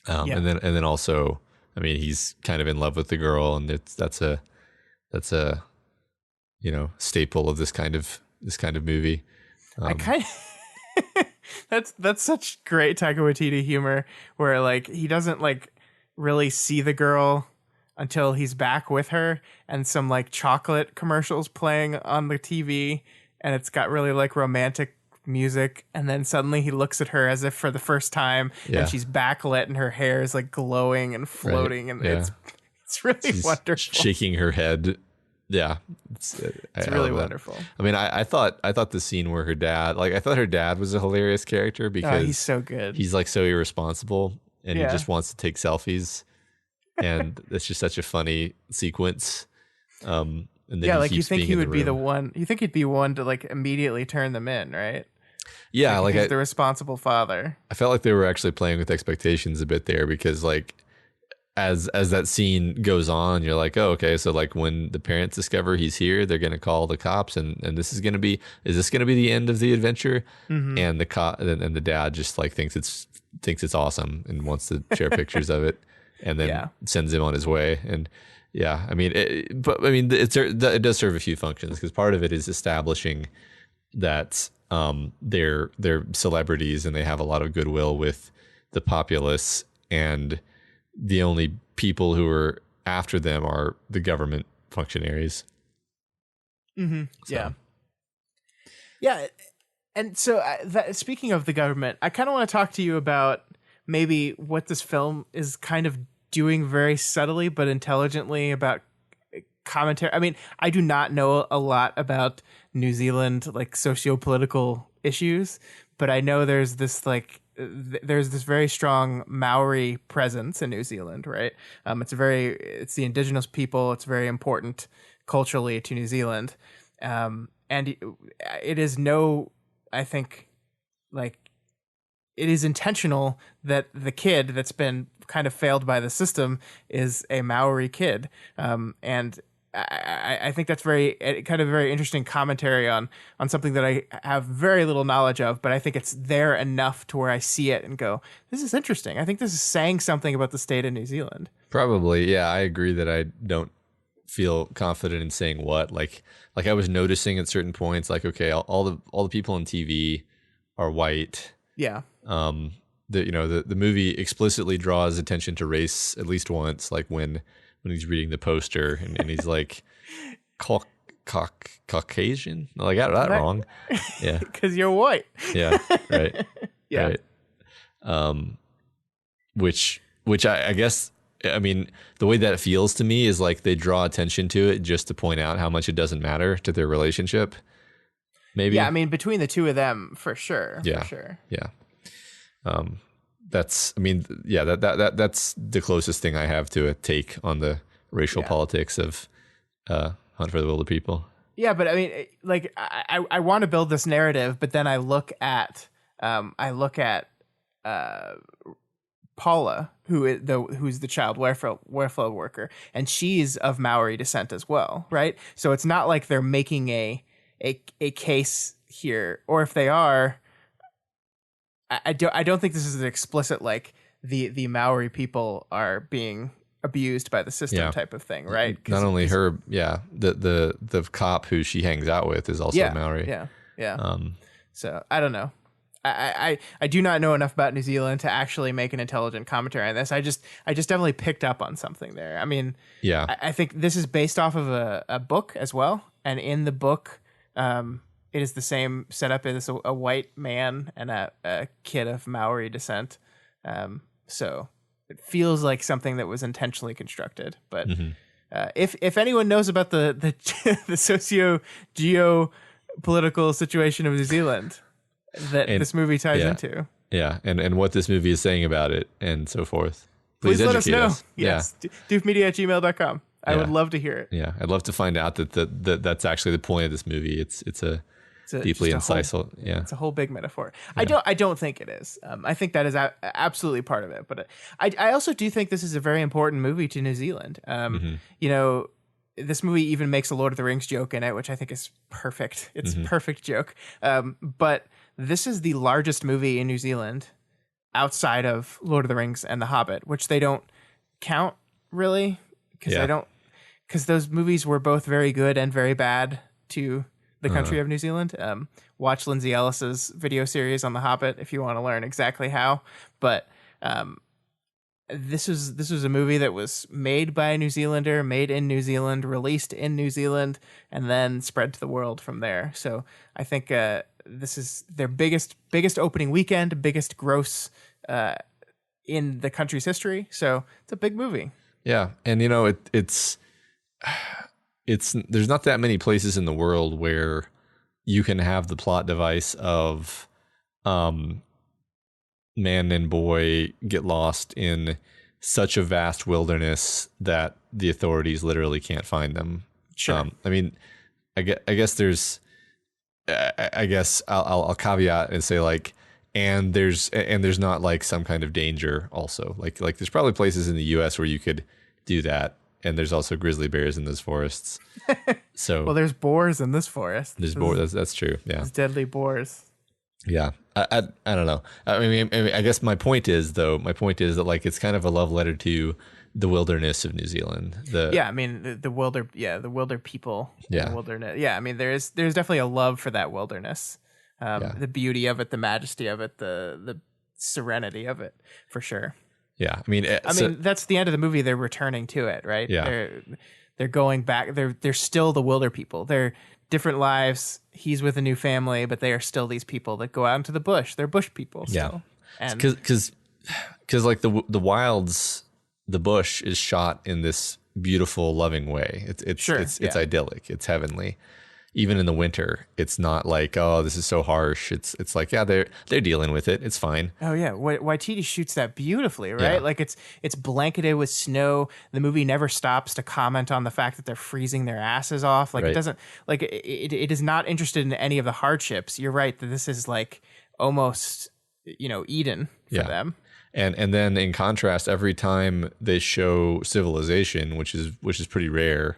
And then also, I mean, he's kind of in love with the girl, and that's a staple of this kind of movie.
That's such great Taika Waititi humor, where like he doesn't like really see the girl until he's back with her, and some like chocolate commercials playing on the TV, and it's got really like romantic music, and then suddenly he looks at her as if for the first time, and she's backlit and her hair is like glowing and floating, and it's really wonderful.
Shaking her head. Yeah,
it's really wonderful.
I mean, I thought the scene where her dad was a hilarious character because
he's so good.
He's like so irresponsible, and he just wants to take selfies, and it's just such a funny sequence. And then
like you think he would be the one. You think he'd be one to like immediately turn them in, right?
Yeah, like
he's the responsible father.
I felt like they were actually playing with expectations a bit there, because like as that scene goes on, you're like, oh, okay, so like when the parents discover he's here, they're gonna call the cops, and this is gonna be the end of the adventure? Mm-hmm. And the dad just like thinks it's awesome and wants to share pictures of it, and then sends him on his way. And I mean, it does serve a few functions, because part of it is establishing that they're celebrities and they have a lot of goodwill with the populace, and the only people who are after them are the government functionaries.
Mm-hmm. So. Yeah. And so speaking of the government, I kind of want to talk to you about maybe what this film is kind of doing very subtly but intelligently about commentary. I mean, I do not know a lot about New Zealand, like socio-political issues, but I know there's this very strong Maori presence in New Zealand, right? It's the indigenous people. It's very important culturally to New Zealand. And it is I think like it is intentional that the kid that's been kind of failed by the system is a Maori kid. And I think that's very interesting commentary on something that I have very little knowledge of, but I think it's there enough to where I see it and go, this is interesting. I think this is saying something about the state of New Zealand.
Probably. Yeah, I agree that I don't feel confident in saying what. Like I was noticing at certain points, like, okay, all the people on TV are white.
Yeah.
The movie explicitly draws attention to race at least once, like when he's reading the poster and he's like Caucasian. I got that wrong. Yeah.
Because you're white.
Yeah. Right. Yeah. Right. Which I guess, I mean, the way that it feels to me is like they draw attention to it just to point out how much it doesn't matter to their relationship. Maybe.
Yeah. I mean, between the two of them, for sure.
Yeah.
For sure.
Yeah. That's the closest thing I have to a take on the racial politics of Hunt for the Wilderpeople.
Yeah, but I mean, like, I want to build this narrative, but then I look at Paula, who's the child welfare worker, and she's of Maori descent as well, right? So it's not like they're making a case here, or if they are, I don't think this is an explicit like the Maori people are being abused by the system type of thing, right?
Not only her, the cop who she hangs out with is also Maori.
Yeah. So I don't know. I do not know enough about New Zealand to actually make an intelligent commentary on this. I just definitely picked up on something there. I mean, I think this is based off of a book as well, and in the book, it is the same setup as a white man and a kid of Maori descent. So it feels like something that was intentionally constructed. But if anyone knows about the socio-geopolitical situation of New Zealand that this movie ties into.
Yeah, and what this movie is saying about it and so forth.
Please let us know.
Us.
Yes. doofmedia@gmail.com. I would love to hear it.
Yeah, I'd love to find out that's actually the point of this movie. It's deeply insightful.
It's a whole big metaphor. Yeah. I don't think it is. I think that is absolutely part of it. But I also do think this is a very important movie to New Zealand. You know, this movie even makes a Lord of the Rings joke in it, which I think is perfect. It's a perfect joke. But this is the largest movie in New Zealand outside of Lord of the Rings and The Hobbit, which they don't count really because those movies were both very good and very bad to the country of New Zealand. Watch Lindsay Ellis's video series on The Hobbit if you want to learn exactly how. But this was a movie that was made by a New Zealander, made in New Zealand, released in New Zealand, and then spread to the world from there. So I think this is their biggest opening weekend, biggest gross in the country's history. So it's a big movie.
Yeah, and you know it's there's not that many places in the world where you can have the plot device of man and boy get lost in such a vast wilderness that the authorities literally can't find them.
Sure.
I mean, I guess there's, I guess I'll caveat and say like, and there's not like some kind of danger also. Like there's probably places in the US where you could do that. And there's also grizzly bears in those forests. So
well, there's boars in this forest.
There's boars. That's true. Yeah,
there's deadly boars.
Yeah, I don't know. I mean, I guess my point is that like it's kind of a love letter to the wilderness of New Zealand.
I mean the wilder people.
Yeah,
the wilderness. Yeah, I mean there's definitely a love for that wilderness, the beauty of it, the majesty of it, the serenity of it, for sure.
Yeah, I mean,
that's the end of the movie. They're returning to it, right?
Yeah,
they're going back. They're still the Wilderpeople. They're different lives. He's with a new family, but they are still these people that go out into the bush. They're bush people still.
Yeah, because like the wilds, the bush is shot in this beautiful, loving way. It's idyllic. It's heavenly. Even in the winter, it's not like, oh, this is so harsh. It's like, yeah, they're dealing with it. It's fine.
Oh yeah, Waititi shoots that beautifully, right? Yeah. Like it's blanketed with snow. The movie never stops to comment on the fact that they're freezing their asses off. Like It doesn't, like it is not interested in any of the hardships. You're right that this is like almost, Eden for them.
And then in contrast, every time they show civilization, which is pretty rare.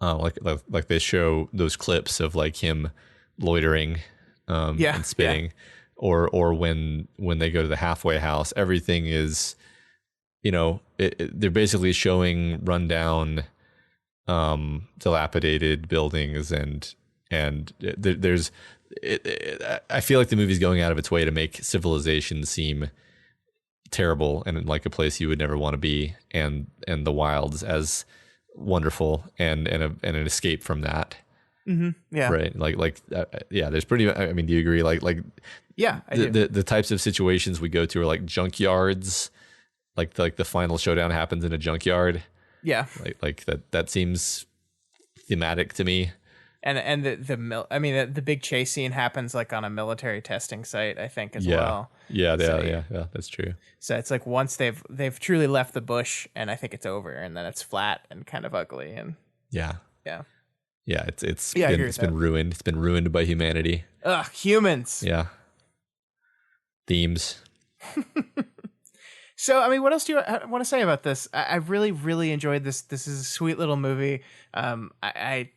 Like they show those clips of like him loitering and spitting, or when they go to the halfway house, everything is, they're basically showing rundown, dilapidated buildings and there's I feel like the movie's going out of its way to make civilization seem terrible and like a place you would never want to be, and the wilds as wonderful and an escape from that.
Yeah,
right. There's pretty. I mean, do you agree? The types of situations we go to are like junkyards. Like the final showdown happens in a junkyard.
Yeah,
like that seems thematic to me.
And the big chase scene happens like on a military testing site, I think, as well.
Yeah, that's true.
So it's like once they've truly left the bush, and I think it's over, and then it's flat and kind of ugly, and
yeah. It's been ruined. It's been ruined by humanity.
Ugh, humans.
Yeah. Themes.
So, I mean, what else do you want to say about this? I really, really enjoyed this. This is a sweet little movie. I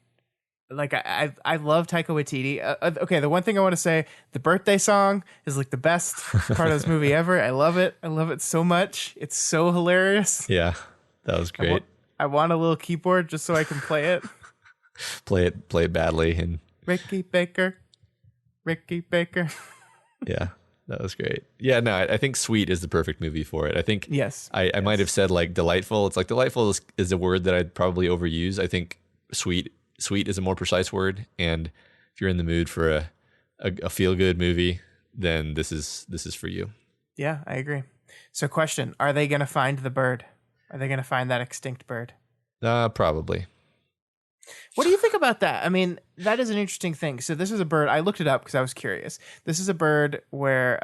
love Taika Waititi. Okay, the one thing I want to say, the birthday song is like the best part of this movie ever. I love it. I love it so much. It's so hilarious.
Yeah. That was great.
I want a little keyboard just so I can play it.
Play it badly, and
Ricky Baker.
yeah, that was great. Yeah, no, I think sweet is the perfect movie for it. I think
yes.
I might have said like delightful. It's like delightful is a word that I'd probably overuse. I think sweet is a more precise word. And if you're in the mood for a feel good movie, then this is for you.
Yeah, I agree. So question, are they going to find the bird? Are they going to find that extinct bird?
Probably.
What do you think about that? I mean, that is an interesting thing. So this is a bird. I looked it up because I was curious. This is a bird where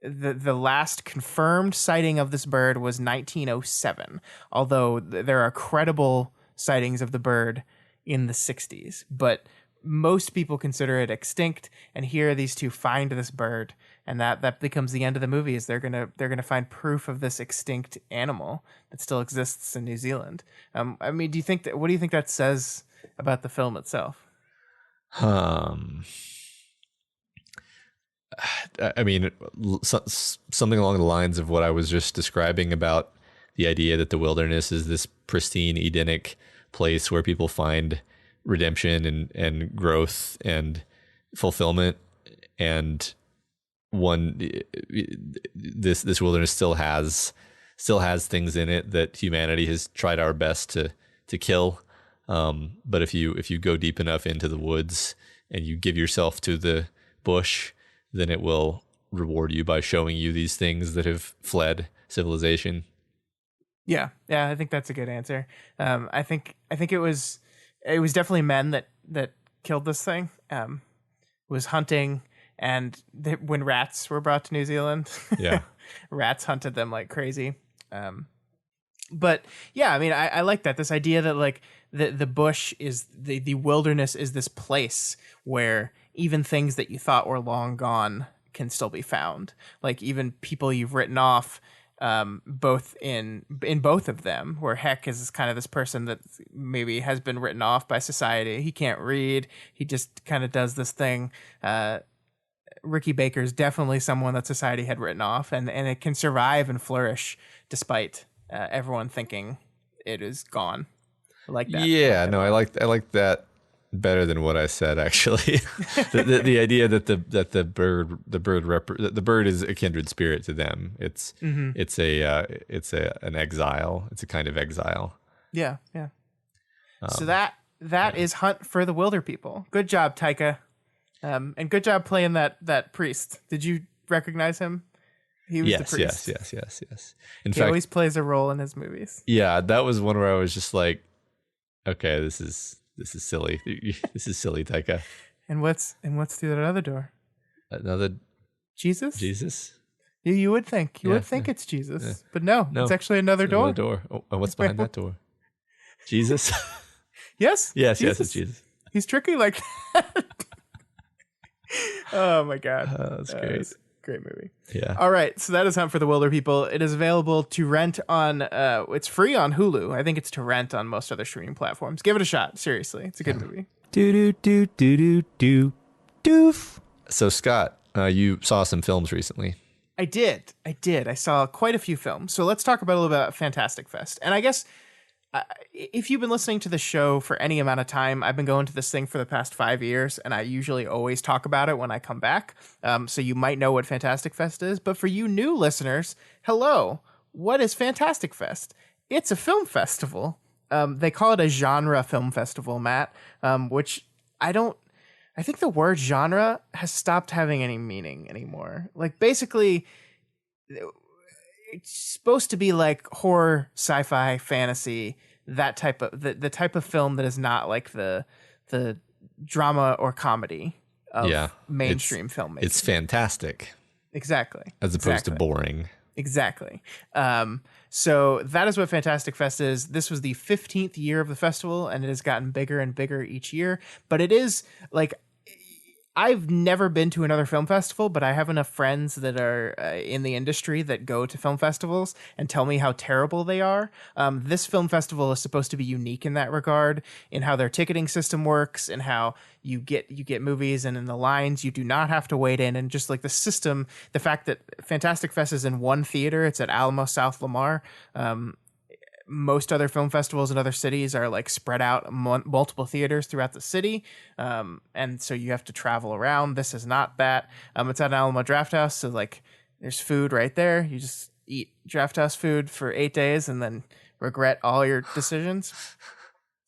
the last confirmed sighting of this bird was 1907, although there are credible sightings of the bird in the 60s. But most people consider it extinct, and here these two find this bird, and that becomes the end of the movie. Is they're gonna find proof of this extinct animal that still exists in New Zealand. I mean, what do you think that says about the film itself?
I mean, something along the lines of what I was just describing about the idea that the wilderness is this pristine, Edenic place where people find redemption and growth and fulfillment, and this wilderness still has things in it that humanity has tried our best to kill. But if you go deep enough into the woods and you give yourself to the bush, then it will reward you by showing you these things that have fled civilization. Yeah,
I think that's a good answer. I think it was definitely men that killed this thing. Was hunting, and when rats were brought to New Zealand,
yeah,
rats hunted them like crazy. But yeah, I mean, I like that. This idea that like the bush is the wilderness is this place where even things that you thought were long gone can still be found. Like even people you've written off. Both in both of them, where Heck is kind of this person that maybe has been written off by society. He can't read. He just kind of does this thing. Ricky Baker is definitely someone that society had written off, and it can survive and flourish despite everyone thinking it is gone. I like that.
Yeah, no, I like that better than what I said, actually. the idea that the bird is a kindred spirit to them. It's an exile. It's a kind of exile.
Yeah. So that is Hunt for the Wilderpeople. Good job, Taika, and good job playing that priest. Did you recognize him? He was the priest.
Yes.
In fact, always plays a role in his movies.
Yeah, that was one where I was just like, okay, this is silly. This is silly, Taika.
And what's through that other door?
Another
Jesus. You would think it's Jesus, but no, it's actually another door.
Another door. Oh, and what's behind that door? Jesus.
Yes,
it's Jesus.
He's tricky like that. Oh my god,
that's great.
Great movie.
Yeah.
All right. So that is Hunt for the Wilderpeople. It is available to rent on, it's free on Hulu. I think it's to rent on most other streaming platforms. Give it a shot. Seriously. It's a good movie.
Doof. So Scott, you saw some films recently.
I did. I saw quite a few films. So let's talk about a little bit about Fantastic Fest. And I guess if you've been listening to the show for any amount of time, I've been going to this thing for the past 5 years, and I usually always talk about it when I come back. So you might know what Fantastic Fest is. But for you new listeners, hello. What is Fantastic Fest? It's a film festival. They call it a genre film festival, Matt, which I think the word genre has stopped having any meaning anymore. Like basically, it's supposed to be like horror, sci-fi, fantasy, that type of the type of film that is not like the drama or comedy of mainstream filmmaking.
It's fantastic.
Exactly.
As opposed to boring.
Exactly. So that is what Fantastic Fest is. This was the 15th year of the festival, and it has gotten bigger and bigger each year. But it is like, I've never been to another film festival, but I have enough friends that are in the industry that go to film festivals and tell me how terrible they are. This film festival is supposed to be unique in that regard, in how their ticketing system works and how you get movies, and in the lines you do not have to wait in, and just like the system, the fact that Fantastic Fest is in one theater, it's at Alamo South Lamar. most other film festivals in other cities are like spread out multiple theaters throughout the city. And so you have to travel around. This is not that. It's at Alamo Drafthouse. So like there's food right there. You just eat Drafthouse food for 8 days and then regret all your decisions.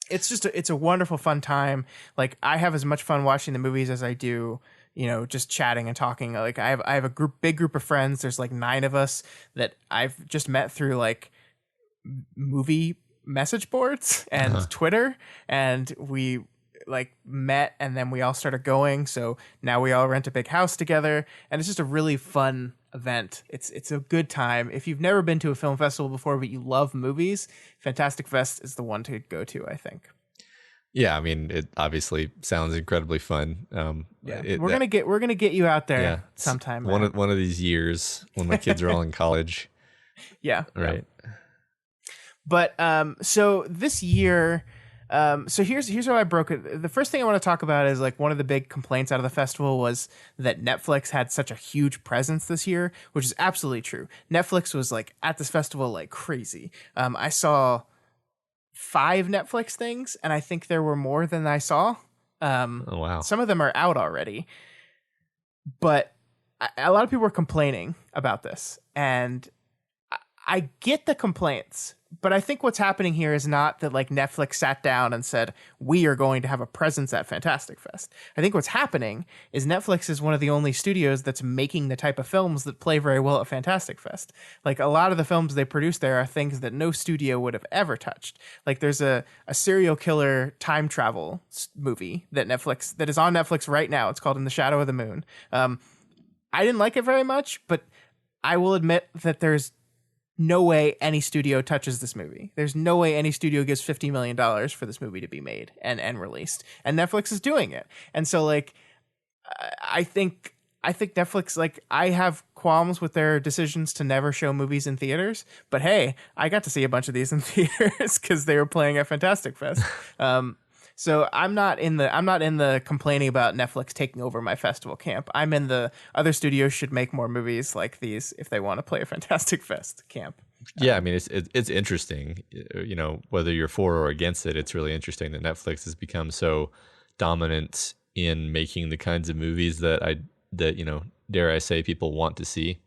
It's just it's a wonderful, fun time. Like I have as much fun watching the movies as I do, just chatting and talking. Like I have a big group of friends. There's like 9 of us that I've just met through like movie message boards and Twitter, and we like met and then we all started going. So now we all rent a big house together, and it's just a really fun event. It's a good time. If you've never been to a film festival before but you love movies, Fantastic Fest is the one to go to, I think. Yeah,
I mean, it obviously sounds incredibly fun.
We're gonna get you out there sometime.
One of these years when my kids are all in college.
Yeah,
right.
Yeah. But so this year, so here's how I broke it. The first thing I want to talk about is like one of the big complaints out of the festival was that Netflix had such a huge presence this year, which is absolutely true. Netflix was like at this festival like crazy. I saw 5 Netflix things, and I think there were more than I saw.
Oh wow!
Some of them are out already, but a lot of people were complaining about this, and I get the complaints. But I think what's happening here is not that like Netflix sat down and said, we are going to have a presence at Fantastic Fest. I think what's happening is Netflix is one of the only studios that's making the type of films that play very well at Fantastic Fest. Like a lot of the films they produce there are things that no studio would have ever touched. Like there's a serial killer time travel movie that is on Netflix right now. It's called In the Shadow of the Moon. I didn't like it very much, but I will admit that there's no way any studio touches this movie. There's no way any studio gives $50 million for this movie to be made and released. And Netflix is doing it. And so like, I think Netflix, like I have qualms with their decisions to never show movies in theaters, but hey, I got to see a bunch of these in theaters because they were playing at Fantastic Fest. So I'm not in the complaining about Netflix taking over my festival camp. I'm in the other studios should make more movies like these if they want to play a Fantastic Fest camp.
Yeah, I mean it's interesting, whether you're for or against it. It's really interesting that Netflix has become so dominant in making the kinds of movies that dare I say people want to see.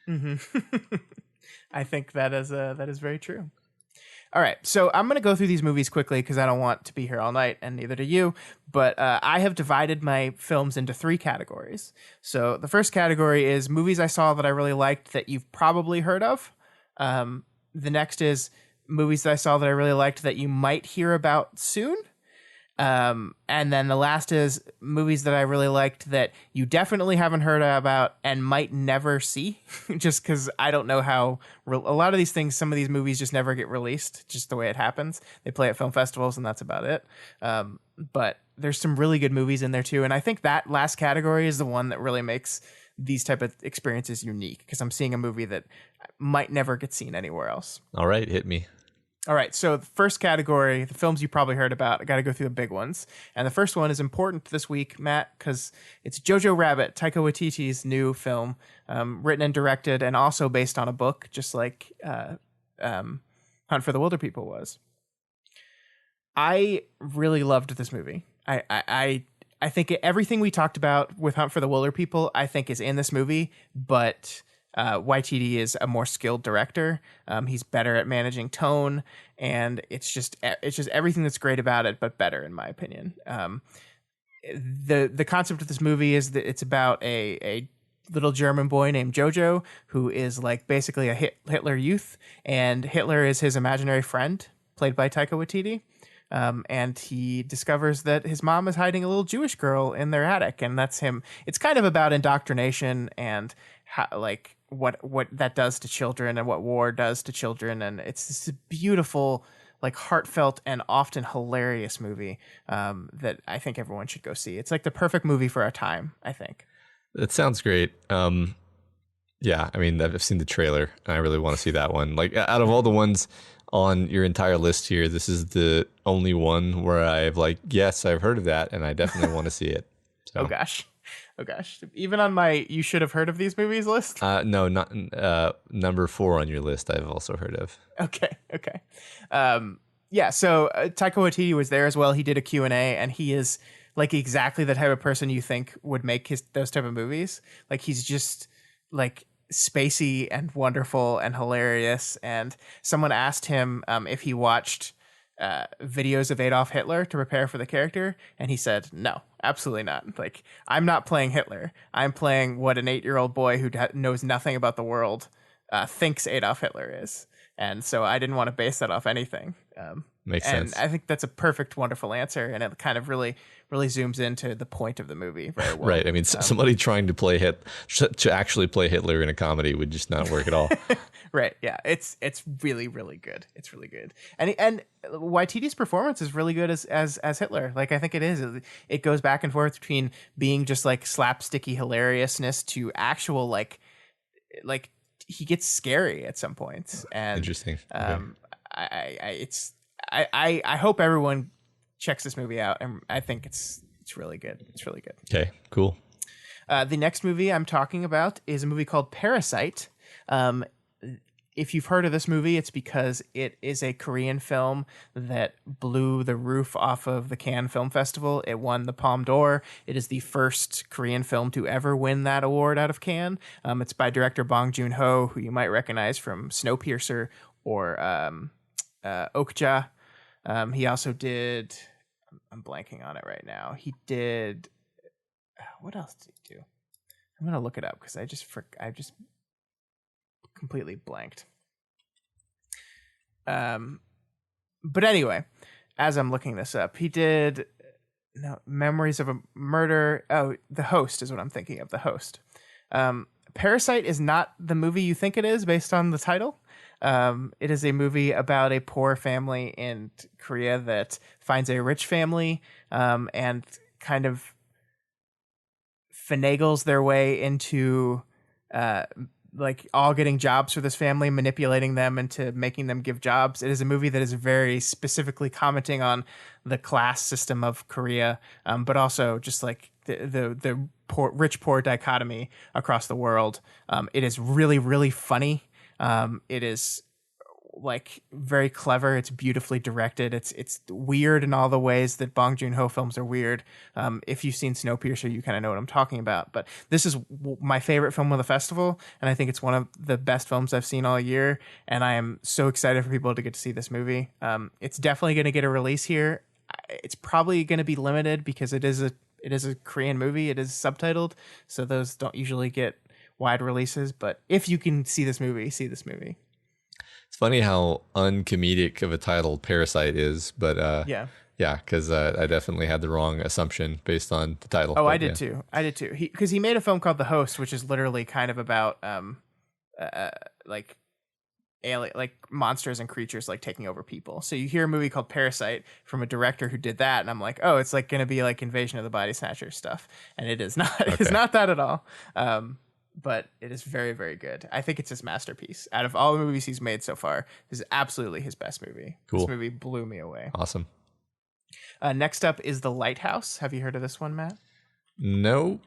Mm-hmm. I think that is very true. All right, so I'm going to go through these movies quickly because I don't want to be here all night, and neither do you. But I have divided my films into 3 categories. So the first category is movies I saw that I really liked that you've probably heard of. The next is movies that I saw that I really liked that you might hear about soon. And then the last is movies that I really liked that you definitely haven't heard about and might never see, just because I don't know how a lot of these things, some of these movies just never get released, just the way it happens. They play at film festivals and that's about it. But there's some really good movies in there too. And I think that last category is the one that really makes these type of experiences unique, because I'm seeing a movie that might never get seen anywhere else.
All right, hit me.
All right, so the first category, the films you probably heard about, I got to go through the big ones. And the first one is important this week, Matt, because it's Jojo Rabbit, Taika Waititi's new film, written and directed and also based on a book, just like Hunt for the Wilderpeople was. I really loved this movie. I think everything we talked about with Hunt for the Wilderpeople, I think is in this movie, but Waititi is a more skilled director. He's better at managing tone, and it's just everything that's great about it, but better in my opinion. The concept of this movie is that it's about a little German boy named Jojo who is like basically a Hitler youth, and Hitler is his imaginary friend, played by Taika Waititi. And he discovers that his mom is hiding a little Jewish girl in their attic, and that's him. It's kind of about indoctrination and how, like, what that does to children and what war does to children. And it's this beautiful, like, heartfelt and often hilarious movie that I think everyone should go see. It's like the perfect movie for our time, I think.
That sounds great. Yeah, I mean, I've seen the trailer and I really want to see that one. Like, out of all the ones on your entire list here, this is the only one where I've like, yes, I've heard of that and I definitely want to see it. So.
Oh gosh. Oh gosh, even on my "you should have heard of these movies" list.
No, not number 4 on your list. I've also heard of.
Okay. Yeah. So Taika Waititi was there as well. He did a Q&A, and he is like exactly the type of person you think would make those type of movies. Like he's just like spacey and wonderful and hilarious. And someone asked him if he watched videos of Adolf Hitler to prepare for the character, and he said no, absolutely not. Like, I'm not playing Hitler. I'm playing what an 8-year-old boy who knows nothing about the world thinks Adolf Hitler is, and so I didn't want to base that off anything.
Makes sense.
And I think that's a perfect, wonderful answer, and it kind of really zooms into the point of the movie very well.
Right. I mean, somebody trying to actually play Hitler in a comedy would just not work at all.
Right. Yeah. It's really, really good. It's really good. And Waititi's performance is really good as Hitler. Like, I think it is. It goes back and forth between being just like slapsticky hilariousness to actual like he gets scary at some points. And
interesting.
I hope everyone checks this movie out, and I think it's really good. It's really good.
Okay, cool.
The next movie I'm talking about is a movie called Parasite. If you've heard of this movie, it's because it is a Korean film that blew the roof off of the Cannes Film Festival. It won the Palme d'Or. It is the first Korean film to ever win that award out of Cannes. It's by director Bong Joon-ho, who you might recognize from Snowpiercer or Okja. He also did, I'm blanking on it right now. He did, what else did he do? I'm going to look it up because I just completely blanked. But anyway, as I'm looking this up, he did Memories of a Murder. Oh, The Host is what I'm thinking of. The Host. Parasite is not the movie you think it is based on the title. It is a movie about a poor family in Korea that finds a rich family and kind of finagles their way into like all getting jobs for this family, manipulating them into making them give jobs. It is a movie that is very specifically commenting on the class system of Korea, but also just like the poor, rich poor dichotomy across the world. It is really, really funny. It is like very clever. It's beautifully directed. It's weird in all the ways that Bong Joon-ho films are weird. If you've seen Snowpiercer, you kind of know what I'm talking about. But this is my favorite film of the festival, and I think it's one of the best films I've seen all year. And I am so excited for people to get to see this movie. It's definitely going to get a release here. It's probably going to be limited because it is a Korean movie. It is subtitled, so those don't usually get wide releases. But if you can see this movie, see this movie.
It's funny how uncomedic of a title Parasite is, but yeah, because I definitely had the wrong assumption based on the title.
Oh,
but,
I did too. Because he made a film called The Host, which is literally kind of about like alien, like monsters and creatures like taking over people. So you hear a movie called Parasite from a director who did that, and I'm like, oh, it's like going to be like Invasion of the Body Snatchers stuff, and it is not. It is not that at all. But it is very, very good. I think it's his masterpiece. Out of all the movies he's made so far, this is absolutely his best movie.
Cool.
This movie blew me away.
Awesome.
Next up is The Lighthouse. Have you heard of this one, Matt?
No.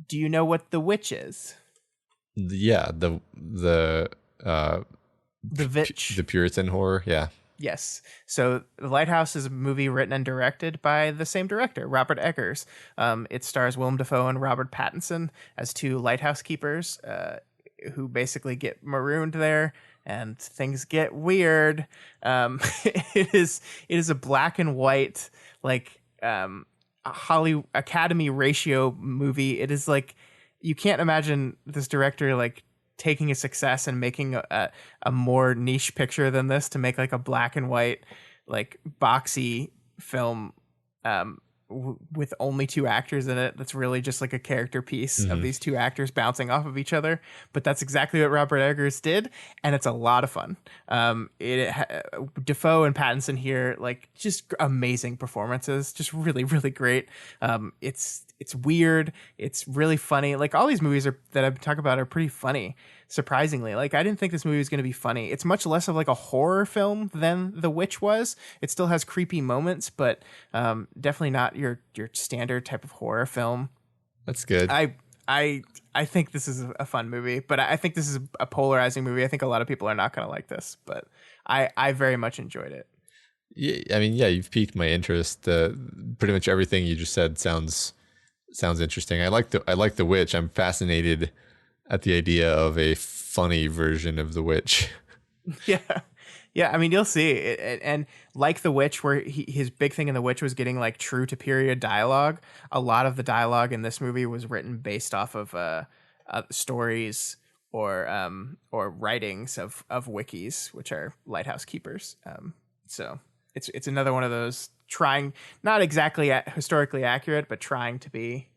Do you know what The Witch is?
Yeah, the
Witch.
The Puritan horror. Yeah.
Yes. So The Lighthouse is a movie written and directed by the same director, Robert Eggers. It stars Willem Dafoe and Robert Pattinson as two lighthouse keepers who basically get marooned there, and things get weird. It is a black and white, like Hollywood Academy ratio movie. It is like, you can't imagine this director like taking a success and making a more niche picture than this to make like a black and white, like boxy film with only two actors in it. That's really just like a character piece of these two actors bouncing off of each other. But that's exactly what Robert Eggers did, and it's a lot of fun. Defoe and Pattinson here, like, just amazing performances, just really, really great. It's weird. It's really funny. Like, all these movies that I've talked about are pretty funny, surprisingly. Like, I didn't think this movie was going to be funny. It's much less of like a horror film than The Witch was. It still has creepy moments, but definitely not your standard type of horror film.
That's good.
I think this is a fun movie, but I think this is a polarizing movie. I think a lot of people are not going to like this, but I very much enjoyed it.
Yeah, I mean, yeah, you've piqued my interest. Pretty much everything you just said sounds interesting. I like the Witch. I'm fascinated at the idea of a funny version of the Witch.
Yeah. I mean, you'll see it, and like the Witch, where his big thing in the Witch was getting like true to period dialogue. A lot of the dialogue in this movie was written based off of stories or writings of wikis, which are lighthouse keepers. So it's another one of those trying, not exactly historically accurate, but trying to be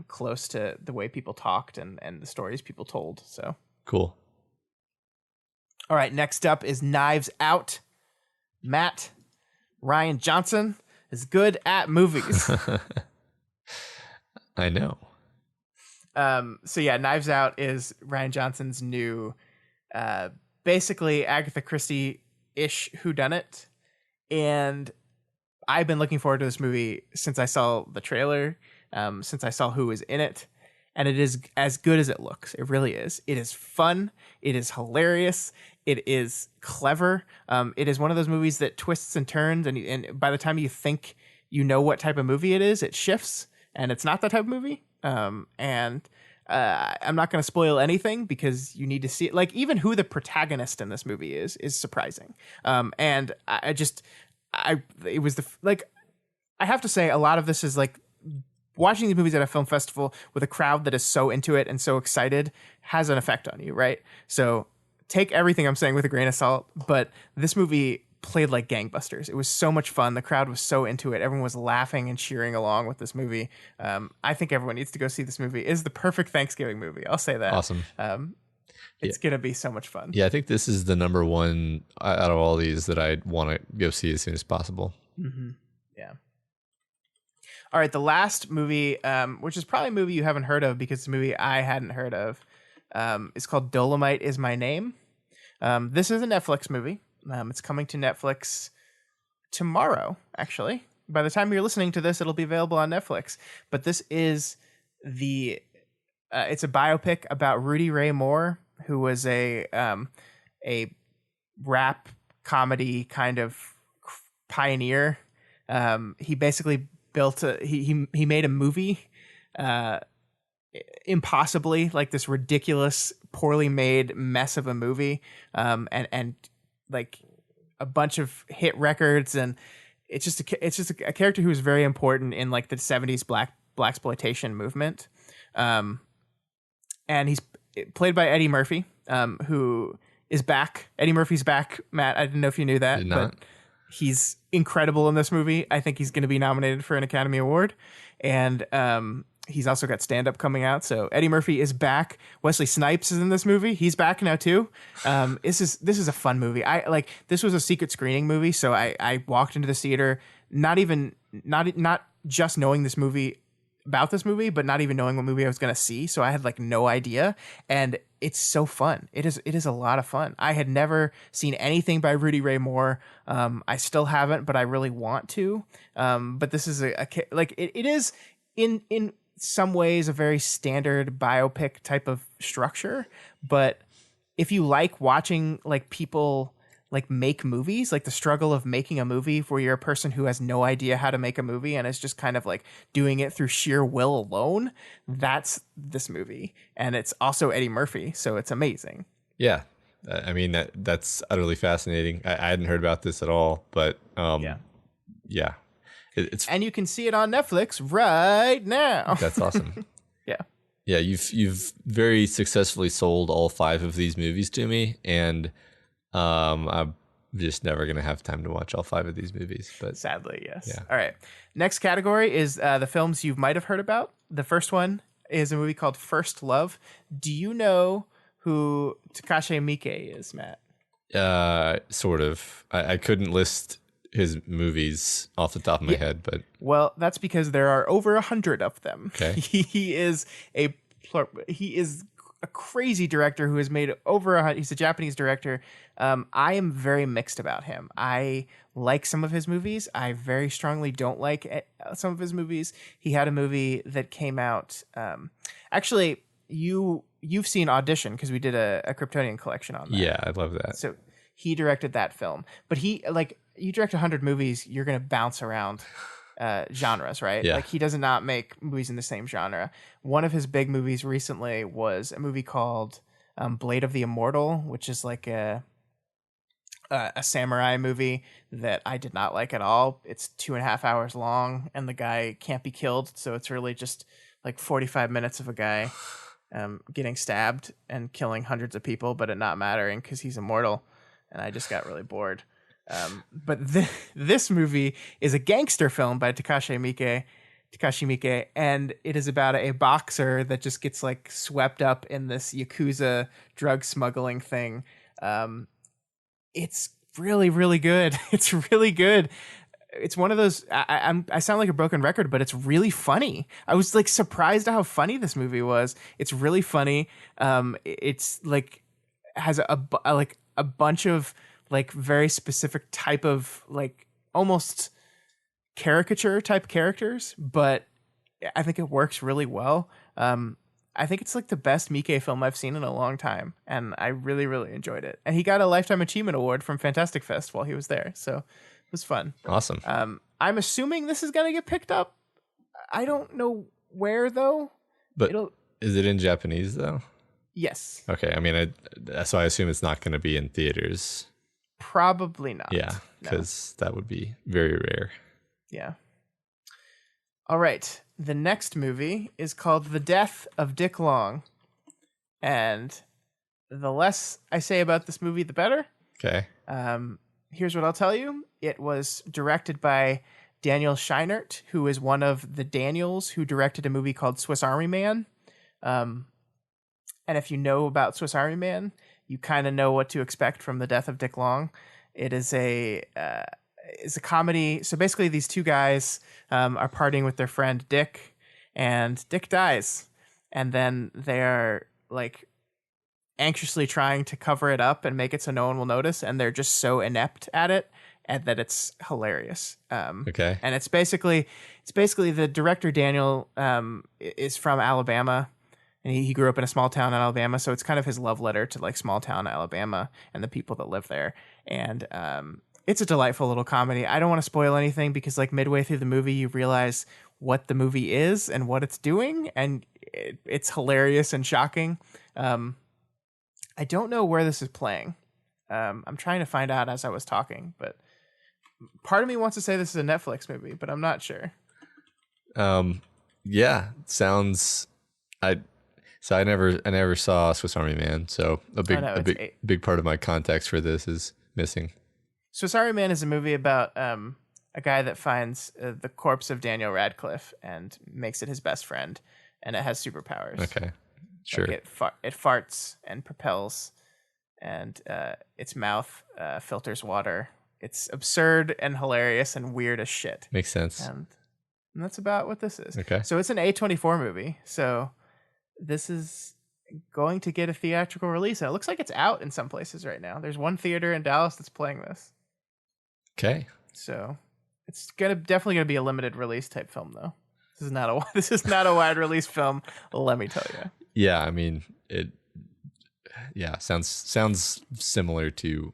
close to the way people talked and the stories people told. So
cool.
All right, next up is Knives Out. Matt, Rian Johnson is good at movies.
I know.
So yeah, Knives Out is Rian Johnson's new, basically Agatha Christie-ish whodunit. And I've been looking forward to this movie since I saw the trailer, since I saw who was in it. And it is as good as it looks. It really is. It is fun. It is hilarious. It is clever. It is one of those movies that twists and turns. And by the time you think you know what type of movie it is, it shifts. And it's not that type of movie. I'm not going to spoil anything because you need to see it. Like, even who the protagonist in this movie is surprising. And I have to say, a lot of this is like, watching these movies at a film festival with a crowd that is so into it and so excited has an effect on you, right? So take everything I'm saying with a grain of salt, but this movie played like gangbusters. It was so much fun. The crowd was so into it. Everyone was laughing and cheering along with this movie. I think everyone needs to go see this movie. It is the perfect Thanksgiving movie. I'll say that.
Awesome.
It's going to be so much fun.
Yeah, I think this is the number one out of all these that I want to go see as soon as possible.
Mm-hmm. Yeah. All right, the last movie, which is probably a movie you haven't heard of because it's a movie I hadn't heard of, is called Dolemite Is My Name. This is a Netflix movie. It's coming to Netflix tomorrow, actually. By the time you're listening to this, it'll be available on Netflix. But this is it's a biopic about Rudy Ray Moore, who was a rap comedy kind of pioneer. He basically he made a movie impossibly, like this ridiculous, poorly made mess of a movie, and like a bunch of hit records, and it's just a character who was very important in like the 70s blaxploitation movement, and he's played by Eddie Murphy, who is back. Eddie Murphy's back, Matt. I didn't know if you knew that.
Did not.
But he's incredible in this movie. I think he's going to be nominated for an Academy Award. And he's also got stand-up coming out. So Eddie Murphy is back. Wesley Snipes is in this movie. He's back now too. This is a fun movie. This was a secret screening movie. So I walked into the theater, not just knowing about this movie, but not even knowing what movie I was going to see. So I had like no idea. And it's so fun. It is a lot of fun. I had never seen anything by Rudy Ray Moore. I still haven't, but I really want to. But this is it is in some ways a very standard biopic type of structure. But if you like watching like people like make movies, like the struggle of making a movie where you're a person who has no idea how to make a movie and is just kind of like doing it through sheer will alone, that's this movie. And it's also Eddie Murphy, so it's amazing.
Yeah. I mean, that's utterly fascinating. I hadn't heard about this at all, but yeah. It's
and you can see it on Netflix right now.
That's awesome.
Yeah.
Yeah, you've very successfully sold all 5 of these movies to me, and I'm just never going to have time to watch all 5 of these movies. But
sadly, yes.
Yeah.
All right. Next category is the films you might have heard about. The first one is a movie called First Love. Do you know who Takashi Miike is, Matt?
Sort of. I couldn't list his movies off the top of my head, but
well, that's because there are over 100 of them.
Okay.
He is a crazy director who has made he's a Japanese director. I am very mixed about him. I like some of his movies. I very strongly don't like some of his movies. He had a movie that came out. Actually, you've seen Audition because we did a Kryptonian collection on that.
Yeah, I love that.
So he directed that film. But you direct 100 movies, you're going to bounce around genres, right?
Yeah.
Like he does not make movies in the same genre. One of his big movies recently was a movie called Blade of the Immortal, which is like a samurai movie that I did not like at all. It's 2.5 hours long and the guy can't be killed. So it's really just like 45 minutes of a guy getting stabbed and killing hundreds of people, but it not mattering because he's immortal. And I just got really bored. But this movie is a gangster film by Takashi Miike, and it is about a boxer that just gets like swept up in this Yakuza drug smuggling thing. It's really, really good. It's really good. It's one of those, I sound like a broken record, but it's really funny. I was like surprised at how funny this movie was. It's really funny. It's like has a bunch of like very specific type of like almost caricature type characters, but I think it works really well. I think it's like the best Miike film I've seen in a long time, and I really, really enjoyed it. And he got a Lifetime Achievement Award from Fantastic Fest while he was there, so it was fun.
Awesome.
I'm assuming this is gonna get picked up. I don't know where though.
But is it in Japanese though?
Yes.
Okay. I mean, so I assume it's not going to be in theaters.
Probably not.
Yeah, because that would be very rare.
Yeah. All right. The next movie is called The Death of Dick Long. And the less I say about this movie, the better.
Okay.
Here's what I'll tell you. It was directed by Daniel Scheinert, who is one of the Daniels who directed a movie called Swiss Army Man. And if you know about Swiss Army Man, you kind of know what to expect from The Death of Dick Long. It is a comedy. So basically these two guys are partying with their friend Dick, and Dick dies. And then they're like anxiously trying to cover it up and make it so no one will notice. And they're just so inept at it and that it's hilarious.
Okay.
And it's basically the director Daniel is from Alabama. And he grew up in a small town in Alabama, so it's kind of his love letter to like small town Alabama and the people that live there. And it's a delightful little comedy. I don't want to spoil anything because like midway through the movie, you realize what the movie is and what it's doing, and it's hilarious and shocking. I don't know where this is playing. I'm trying to find out as I was talking, but part of me wants to say this is a Netflix movie, but I'm not sure.
Yeah, sounds. So I never saw Swiss Army Man, so a big part of my context for this is missing.
Swiss Army Man is a movie about a guy that finds the corpse of Daniel Radcliffe and makes it his best friend, and it has superpowers.
Okay, sure.
Like it farts and propels, and its mouth filters water. It's absurd and hilarious and weird as shit.
Makes sense.
And that's about what this is.
Okay.
So it's an A24 movie. So this is going to get a theatrical release, and it looks like it's out in some places right now. There's one theater in Dallas that's playing this.
Okay.
So it's definitely gonna be a limited release type film, though. This is not a wide release film. Let me tell you.
Yeah, I mean it. Yeah, sounds similar to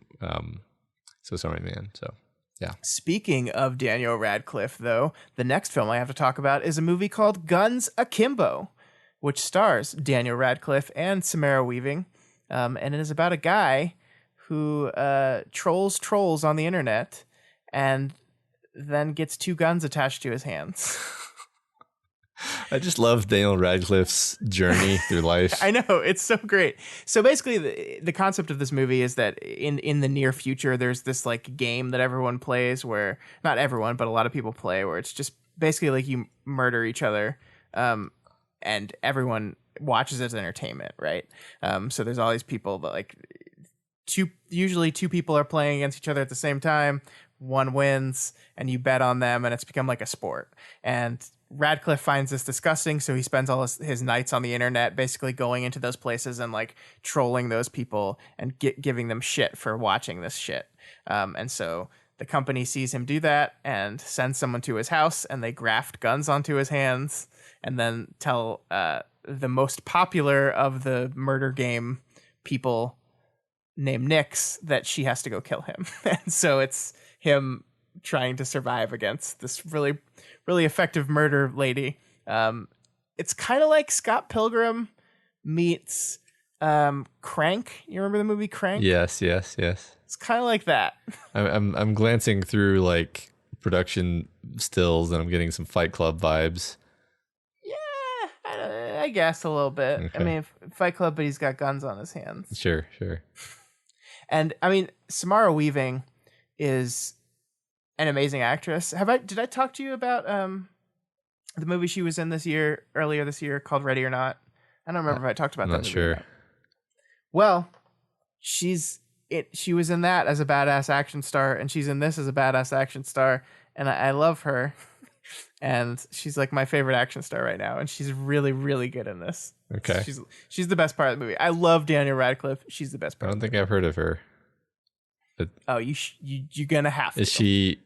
Swiss Army Man. So yeah.
Speaking of Daniel Radcliffe, though, the next film I have to talk about is a movie called Guns Akimbo, which stars Daniel Radcliffe and Samara Weaving, and it is about a guy who trolls trolls on the internet and then gets two guns attached to his hands.
I just love Daniel Radcliffe's journey through life.
I know, it's so great. So basically, the concept of this movie is that in the near future, there's this like game that everyone plays where, not everyone, but a lot of people play, where it's just basically like you murder each other, and everyone watches it as entertainment, right? So there's all these people that like usually two people are playing against each other at the same time. One wins, and you bet on them, and it's become like a sport. And Radcliffe finds this disgusting, so he spends all his nights on the internet basically going into those places and like trolling those people and giving them shit for watching this shit. And so the company sees him do that and sends someone to his house, and they graft guns onto his hands and then tell the most popular of the murder game people named Nix that she has to go kill him. And so it's him trying to survive against this really, really effective murder lady. It's kind of like Scott Pilgrim meets Crank. You remember the movie Crank?
Yes.
It's kind of like that.
I'm glancing through like production stills, and I'm getting some Fight Club vibes.
Yeah, I guess a little bit.
Okay.
I mean, Fight Club, but he's got guns on his hands.
Sure.
And I mean, Samara Weaving is an amazing actress. Did I talk to you about the movie she was in earlier this year called Ready or Not? I don't remember if I talked about that.
I'm not sure.
Well, she was in that as a badass action star, and she's in this as a badass action star, and I love her. And she's like my favorite action star right now, and she's really, really good in this.
Okay.
She's the best part of the movie. I love Daniel Radcliffe. She's the best part.
I don't think I've heard of her. But
oh, you're gonna have to.
Is she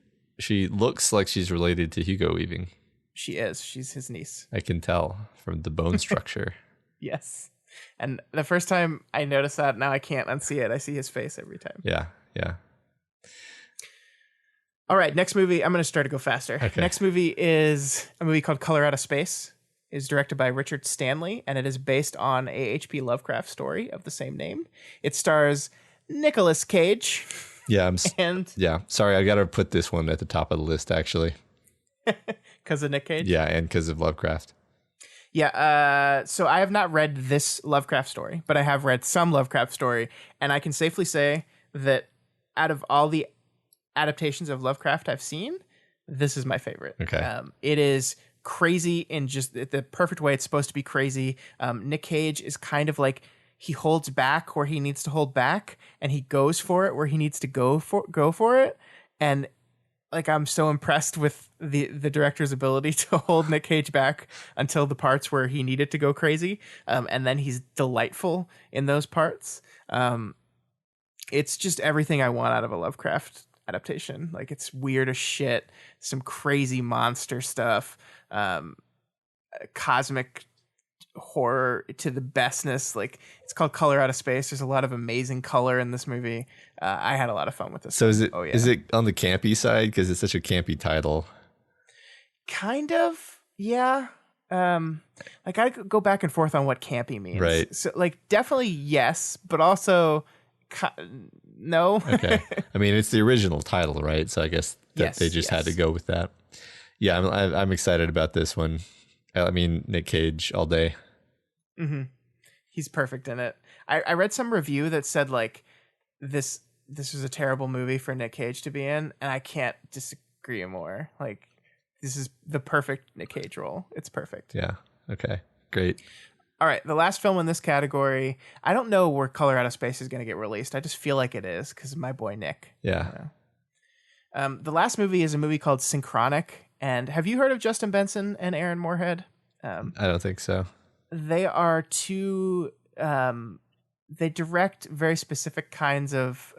looks like she's related to Hugo Weaving.
She is. She's his niece.
I can tell from the bone structure.
Yes. And the first time I noticed that, now I can't unsee it. I see his face every time.
Yeah.
All right, next movie. I'm going to start to go faster.
Okay.
Next movie is a movie called Color Out of Space. It's directed by Richard Stanley, and it is based on a H.P. Lovecraft story of the same name. It stars Nicolas Cage.
Yeah. Sorry, I got to put this one at the top of the list, actually.
Because of Nick Cage?
Yeah, and because of Lovecraft.
Yeah, so I have not read this Lovecraft story, but I have read some Lovecraft story, and I can safely say that out of all the adaptations of Lovecraft I've seen, this is my favorite.
Okay.
It is crazy in just the perfect way it's supposed to be crazy. Nick Cage is kind of like, he holds back where he needs to hold back, and he goes for it where he needs to go for it. And like, I'm so impressed with the director's ability to hold Nick Cage back until the parts where he needed to go crazy. And then he's delightful in those parts. It's just everything I want out of a Lovecraft adaptation. Like, it's weird as shit, some crazy monster stuff, cosmic horror to the bestness. Like, it's called Color Out of Space. There's a lot of amazing color in this movie. I had a lot of fun with this.
So is it on the campy side, because it's such a campy title?
Kind of, yeah. Like, I could go back and forth on what campy means.
Right.
So, like, definitely yes, but also no.
Okay. I mean, it's the original title, right? So I guess that they just had to go with that. Yeah, I'm excited about this one. I mean, Nick Cage all day.
Mm-hmm. He's perfect in it. I read some review that said like this was a terrible movie for Nick Cage to be in, and I can't disagree more. Like, this is the perfect Nick Cage role. It's perfect.
Yeah. Okay. Great.
All right, the last film in this category, I don't know where Color Out of Space is going to get released. I just feel like it is because of my boy Nick.
Yeah.
The last movie is a movie called Synchronic. And have you heard of Justin Benson and Aaron Moorhead?
I don't think so.
They are two... they direct very specific kinds of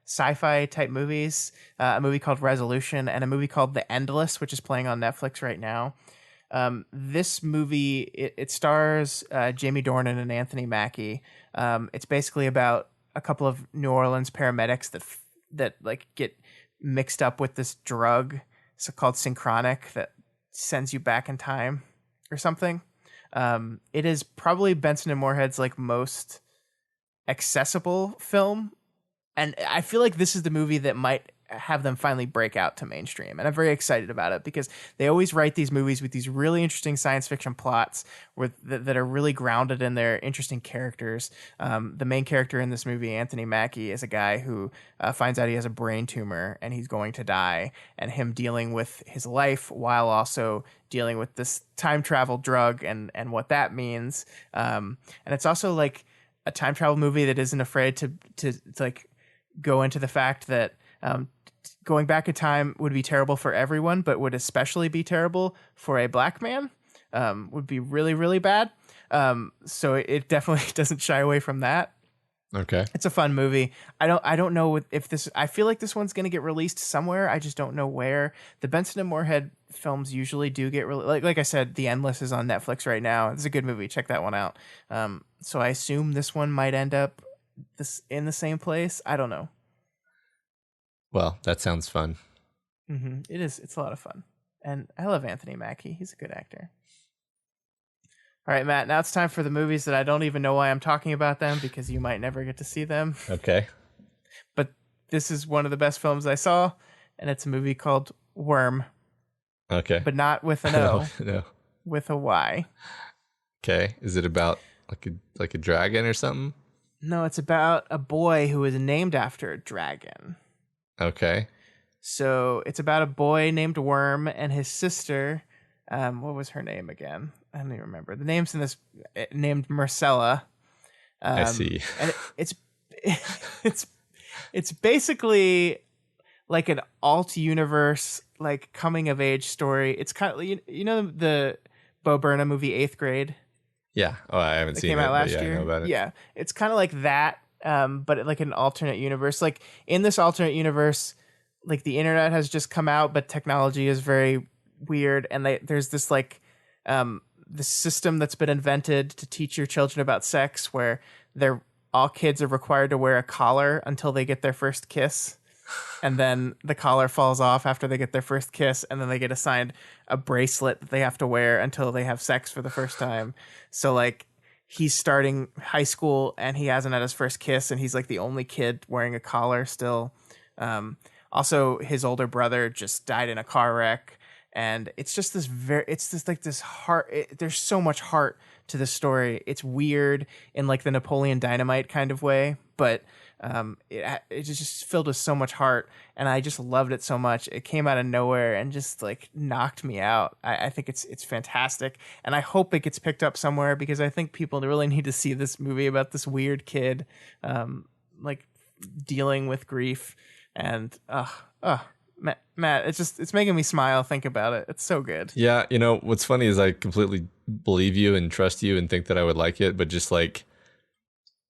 sci-fi type movies. A movie called Resolution and a movie called The Endless, which is playing on Netflix right now. This movie, it stars Jamie Dornan and Anthony Mackie. It's basically about a couple of New Orleans paramedics that like get mixed up with this drug. It's called Synchronic that sends you back in time or something. It is probably Benson and Moorhead's like most accessible film, and I feel like this is the movie that might have them finally break out to mainstream, and I'm very excited about it because they always write these movies with these really interesting science fiction plots that are really grounded in their interesting characters. The main character in this movie, Anthony Mackie, is a guy who finds out he has a brain tumor and he's going to die, and him dealing with his life while also dealing with this time travel drug and what that means. And it's also like a time travel movie that isn't afraid to like go into the fact that going back in time would be terrible for everyone, but would especially be terrible for a black man. Would be really, really bad. So it definitely doesn't shy away from that.
Okay.
It's a fun movie. I don't know if this. I feel like this one's going to get released somewhere. I just don't know where. The Benson and Moorhead films usually do get like I said, The Endless is on Netflix right now. It's a good movie. Check that one out. So I assume this one might end up in the same place. I don't know.
Well, that sounds fun.
Mm-hmm. It is. It's a lot of fun, and I love Anthony Mackie. He's a good actor. All right, Matt, now it's time for the movies that I don't even know why I'm talking about them because you might never get to see them.
Okay.
But this is one of the best films I saw, and it's a movie called Wyrm.
Okay.
But not with an O.
No.
With a Y.
Okay. Is it about like a dragon or something?
No, it's about a boy who is named after a dragon.
Okay.
So it's about a boy named Wyrm and his sister. What was her name again? I don't even remember. The name's in this named Marcella.
I see.
And it's basically like an alt universe, like coming of age story. It's kind of you know the Bo Burnham movie 8th Grade.
Yeah. Oh, I haven't seen it.
Came out last
year.
year.
I know about it.
Yeah, it's kind of like that, but like an alternate universe. Like in this alternate universe, like the internet has just come out, but technology is very weird, and there's this like the system that's been invented to teach your children about sex, where all kids are required to wear a collar until they get their first kiss, and then the collar falls off after they get their first kiss, and then they get assigned a bracelet that they have to wear until they have sex for the first time. So like he's starting high school and he hasn't had his first kiss, and he's like the only kid wearing a collar still. Also, his older brother just died in a car wreck. And it's just this heart. There's so much heart to this story. It's weird in like the Napoleon Dynamite kind of way, but it's just filled with so much heart, and I just loved it so much. It came out of nowhere and just like knocked me out. I think it's fantastic, and I hope it gets picked up somewhere because I think people really need to see this movie about this weird kid, dealing with grief, and Matt, it's making me smile. Think about it. It's so good.
Yeah, you know what's funny is I completely believe you and trust you and think that I would like it, but just like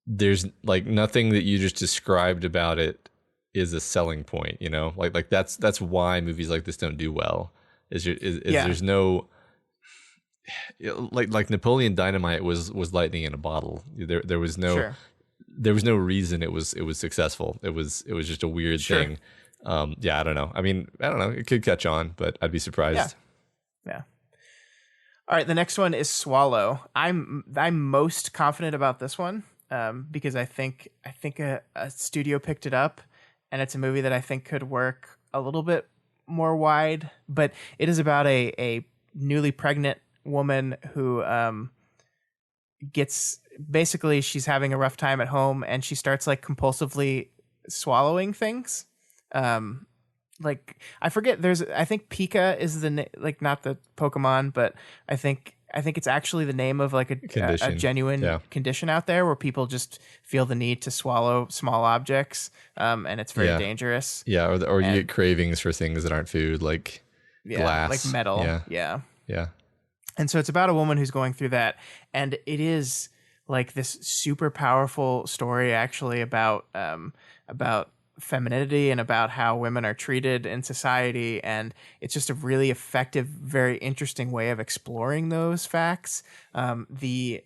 there's like nothing that you just described about it is a selling point. You know, like that's why movies like this don't do well. There's no like Napoleon Dynamite was lightning in a bottle. There was no
Sure.
There was no reason it was successful. It was just a weird thing. Yeah, I don't know. I mean, I don't know. It could catch on, but I'd be surprised.
Yeah. All right, the next one is Swallow. I'm most confident about this one because I think a studio picked it up, and it's a movie that I think could work a little bit more wide. But it is about a newly pregnant woman who basically she's having a rough time at home, and she starts like compulsively swallowing things. Like I forget. I think Pika is like not the Pokemon, but I think it's actually the name of like a genuine condition out there where people just feel the need to swallow small objects, and it's very dangerous.
Yeah, or you get cravings for things that aren't food, like glass,
like metal. Yeah. And so it's about a woman who's going through that, and it is like this super powerful story actually about femininity and about how women are treated in society, and it's just a really effective, very interesting way of exploring those facts. The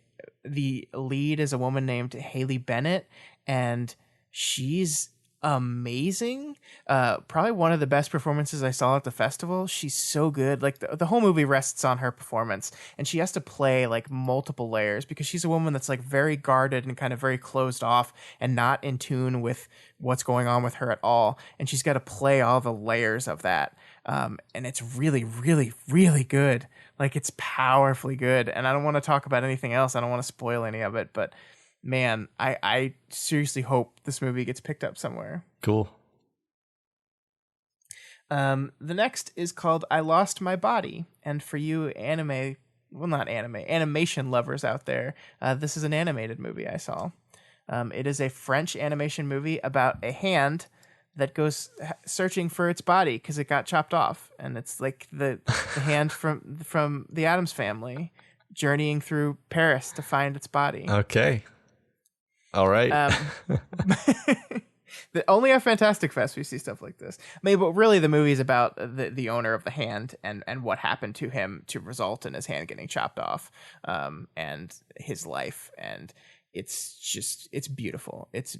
lead is a woman named Haley Bennett, and she's amazing. Probably one of the best performances I saw at the festival. She's so good. Like the whole movie rests on her performance, and she has to play like multiple layers because she's a woman that's like very guarded and kind of very closed off and not in tune with what's going on with her at all. And she's got to play all the layers of that. And it's really, really, really good. Like it's powerfully good. And I don't want to talk about anything else. I don't want to spoil any of it, but man, I seriously hope this movie gets picked up somewhere.
Cool.
The next is called I Lost My Body. And for you animation lovers out there, this is an animated movie I saw. It is a French animation movie about a hand that goes searching for its body because it got chopped off, and it's like the hand from the Addams Family journeying through Paris to find its body.
Okay. All right.
Only at Fantastic Fest we see stuff like this. Maybe, but really the movie is about the owner of the hand and what happened to him to result in his hand getting chopped off, and his life. And it's beautiful. It's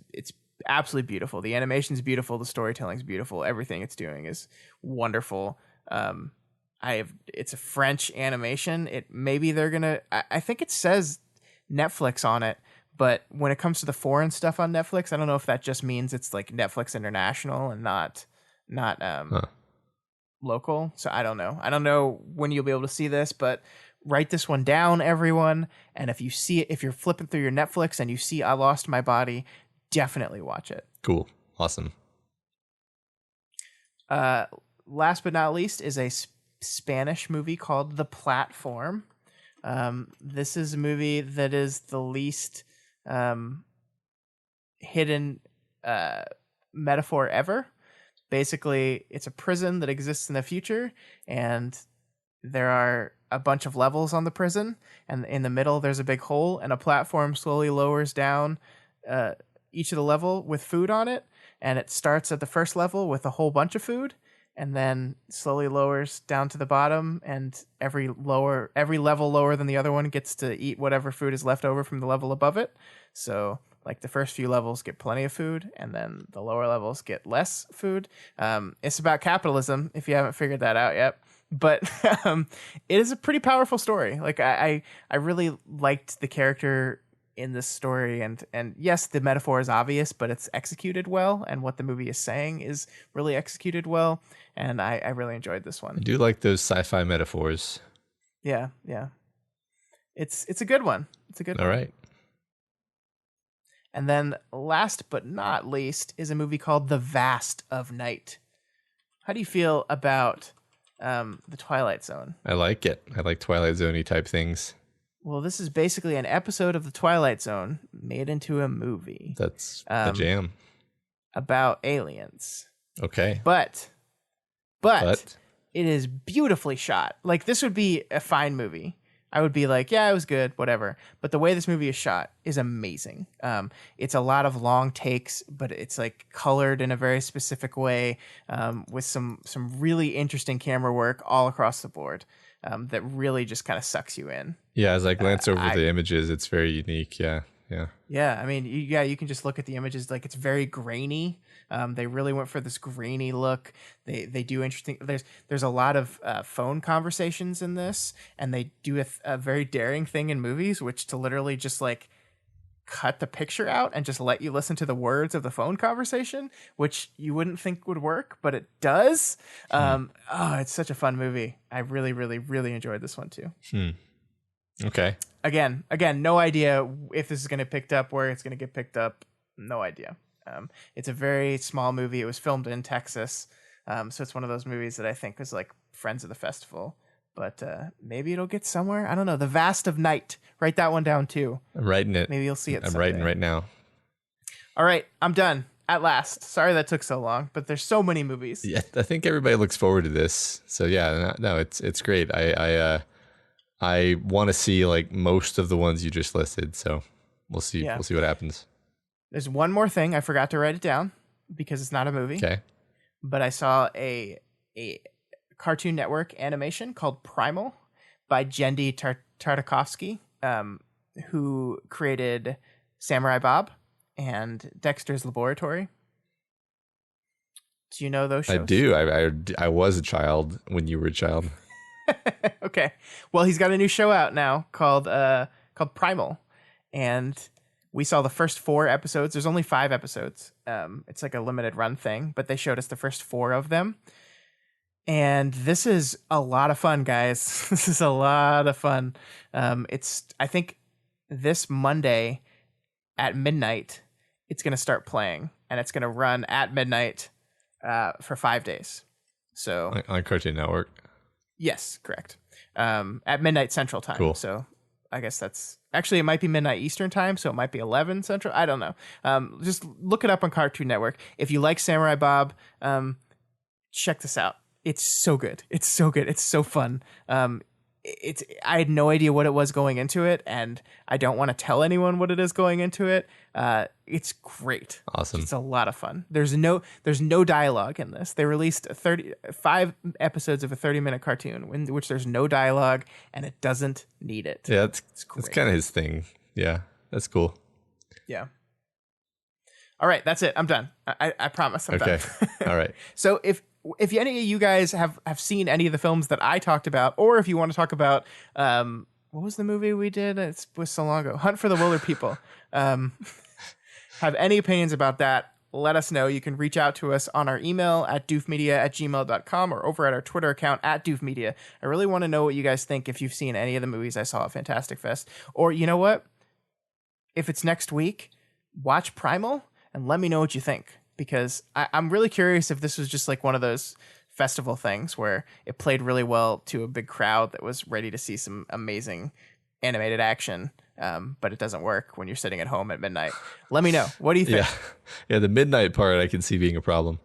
absolutely beautiful. The animation's beautiful. The storytelling's beautiful. Everything it's doing is wonderful. It's a French animation. I think it says Netflix on it. But when it comes to the foreign stuff on Netflix, I don't know if that just means it's like Netflix International and not local. So I don't know. I don't know when you'll be able to see this, but write this one down, everyone. And if you're flipping through your Netflix and you see I Lost My Body, definitely watch it.
Cool. Awesome.
Last but not least is a Spanish movie called The Platform. This is a movie that is the least hidden metaphor ever. Basically, it's a prison that exists in the future, and there are a bunch of levels on the prison, and in the middle there's a big hole, and a platform slowly lowers down each of the level with food on it, and it starts at the first level with a whole bunch of food, and then slowly lowers down to the bottom, and every level lower than the other one gets to eat whatever food is left over from the level above it. So like the first few levels get plenty of food, and then the lower levels get less food. It's about capitalism, if you haven't figured that out yet. But it is a pretty powerful story. Like I really liked the character in this story, and yes, the metaphor is obvious, but it's executed well, and what the movie is saying is really executed well, and I really enjoyed this one.
I do like those sci-fi metaphors.
Yeah. It's a good one. It's a good one.
All right.
And then last but not least is a movie called The Vast of Night. How do you feel about the Twilight Zone?
I like it. I like Twilight Zone-y type things.
Well, this is basically an episode of The Twilight Zone made into a movie.
That's the jam.
About aliens.
Okay.
But it is beautifully shot. Like, this would be a fine movie. I would be like, yeah, it was good, whatever. But the way this movie is shot is amazing. It's a lot of long takes, but it's like colored in a very specific way, with some really interesting camera work all across the board, that really just kind of sucks you in.
Yeah, as I glance over the images, it's very unique. Yeah.
Yeah, I mean, you can just look at the images. Like, it's very grainy. They really went for this grainy look. They do interesting. There's a lot of phone conversations in this, and they do a very daring thing in movies, which to literally just like cut the picture out and just let you listen to the words of the phone conversation, which you wouldn't think would work, but it does. It's such a fun movie. I really, really, really enjoyed this one too.
Okay. Again,
no idea if this is going to picked up, where it's going to get picked up. No idea. It's a very small movie. It was filmed in Texas. So it's one of those movies that I think was like Friends of the Festival, but maybe it'll get somewhere. I don't know. The Vast of Night. Write that one down too.
I'm writing it.
Maybe you'll see it.
I'm writing right now.
All right. I'm done at last. Sorry that took so long, but there's so many movies.
Yeah. I think everybody looks forward to this. So yeah, no, it's great. I want to see like most of the ones you just listed. So we'll see. Yeah. We'll see what happens.
There's one more thing. I forgot to write it down because it's not a movie.
Okay.
But I saw a Cartoon Network animation called Primal by Jendi Tartakovsky, who created Samurai Bob and Dexter's Laboratory. Do you know those shows?
I do. I was a child when you were a child.
Okay. Well, he's got a new show out now called Primal, and we saw the first 4 episodes. There's only 5 episodes. It's like a limited run thing, but they showed us the first 4 of them. And this is a lot of fun, guys. This is a lot of fun. I think this Monday at midnight, it's going to start playing, and it's going to run at midnight for 5 days. So
on Cartoon Network.
Yes, correct. At midnight Central Time.
Cool.
So I guess that's actually, it might be midnight Eastern time, so it might be 11 Central. I don't know. Just look it up on Cartoon Network. If you like Samurai Bob, check this out. It's so good. It's so good. It's so fun. I had no idea what it was going into it, and I don't want to tell anyone what it is going into it. It's great.
Awesome.
It's a lot of fun. There's no dialogue in this. They released 5 episodes of a 30-minute cartoon in which there's no dialogue, and it doesn't need it.
Yeah, it's kind of his thing. Yeah, that's cool.
Yeah. All right, that's it. I'm done. I promise I'm done.
All right.
So if any of you guys have seen any of the films that I talked about, or if you want to talk about what was the movie we did? It was so long ago. Hunt for the Wilderpeople. Have any opinions about that, let us know. You can reach out to us on our email at doofmedia@gmail.com or over at our Twitter account at doofmedia. I really want to know what you guys think if you've seen any of the movies I saw at Fantastic Fest. Or you know what? If it's next week, watch Primal and let me know what you think. Because I'm really curious if this was just like one of those festival things where it played really well to a big crowd that was ready to see some amazing animated action, but it doesn't work when you're sitting at home at midnight. Let me know. What do you think?
Yeah, the midnight part I can see being a problem.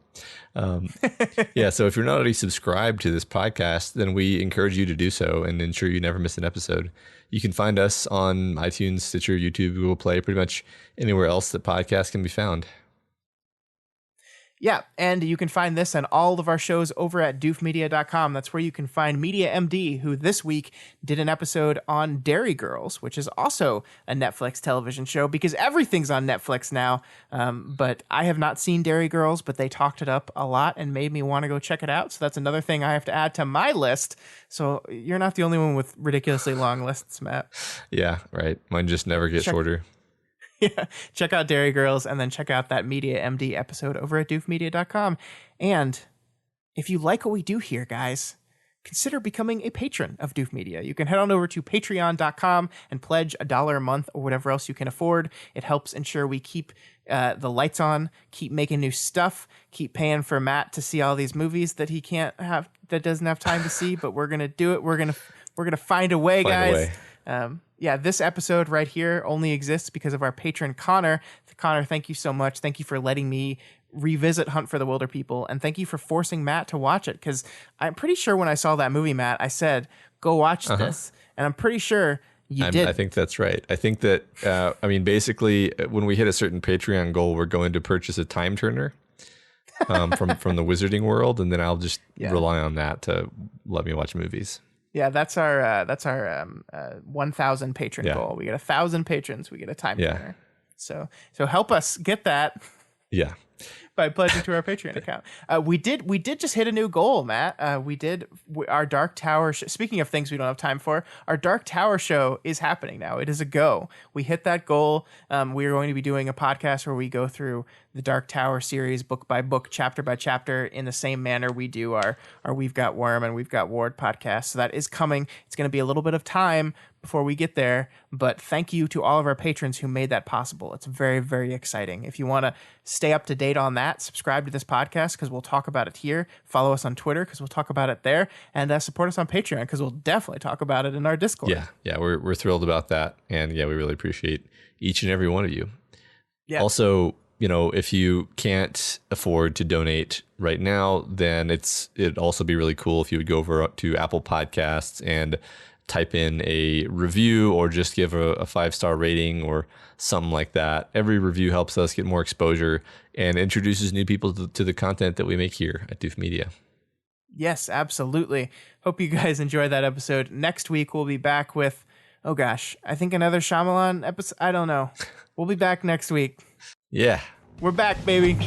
Yeah, so if you're not already subscribed to this podcast, then we encourage you to do so and ensure you never miss an episode. You can find us on iTunes, Stitcher, YouTube, Google Play, pretty much anywhere else that podcasts can be found.
Yeah, and you can find this and all of our shows over at doofmedia.com. That's where you can find Media MD, who this week did an episode on Dairy Girls, which is also a Netflix television show because everything's on Netflix now. But I have not seen Dairy Girls, but they talked it up a lot and made me want to go check it out. So that's another thing I have to add to my list. So you're not the only one with ridiculously long lists, Matt.
Yeah, right. Mine just never get shorter.
Yeah, check out Dairy Girls and then check out that Media MD episode over at doofmedia.com. And if you like what we do here, guys, consider becoming a patron of Doof Media. You can head on over to patreon.com and pledge $1 a month or whatever else you can afford. It helps ensure we keep the lights on, keep making new stuff, keep paying for Matt to see all these movies that he doesn't have time to see, but we're going to do it. We're going to find a way, guys. Yeah, this episode right here only exists because of our patron, Connor. Connor, thank you so much. Thank you for letting me revisit Hunt for the Wilderpeople, and thank you for forcing Matt to watch it, because I'm pretty sure when I saw that movie, Matt, I said, go watch this, and I'm pretty sure you did.
I think that's right. I think that, basically, when we hit a certain Patreon goal, we're going to purchase a time turner from the Wizarding World, and then I'll just rely on that to let me watch movies.
Yeah, that's our 1,000 patron goal. We get 1,000 patrons, we get a time turner. So help us get that.
Yeah.
By pledging to our Patreon account. We did just hit a new goal, Matt. Our Dark Tower. Speaking of things we don't have time for, our Dark Tower show is happening now. It is a go. We hit that goal. We are going to be doing a podcast where we go through the Dark Tower series book by book, chapter by chapter, in the same manner we do our We've Got Wyrm and We've Got Ward podcast. So that is coming. It's going to be a little bit of time before we get there, but thank you to all of our patrons who made that possible. It's very, very exciting. If you want to stay up to date on that, subscribe to this podcast because we'll talk about it here. Follow us on Twitter because we'll talk about it there, and support us on Patreon because we'll definitely talk about it in our Discord.
Yeah, we're thrilled about that, and we really appreciate each and every one of you. Yeah. Also, if you can't afford to donate right now, then it'd also be really cool if you would go over to Apple Podcasts and type in a review or just give a 5-star rating or something like that. Every review helps us get more exposure and introduces new people to the content that we make here at Doof Media.
Yes, absolutely. Hope you guys enjoyed that episode. Next week, we'll be back with, I think another Shyamalan episode. I don't know. We'll be back next week.
Yeah.
We're back, baby.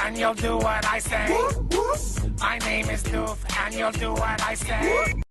And you'll do what I say. My name is Doof, and you'll do what I say.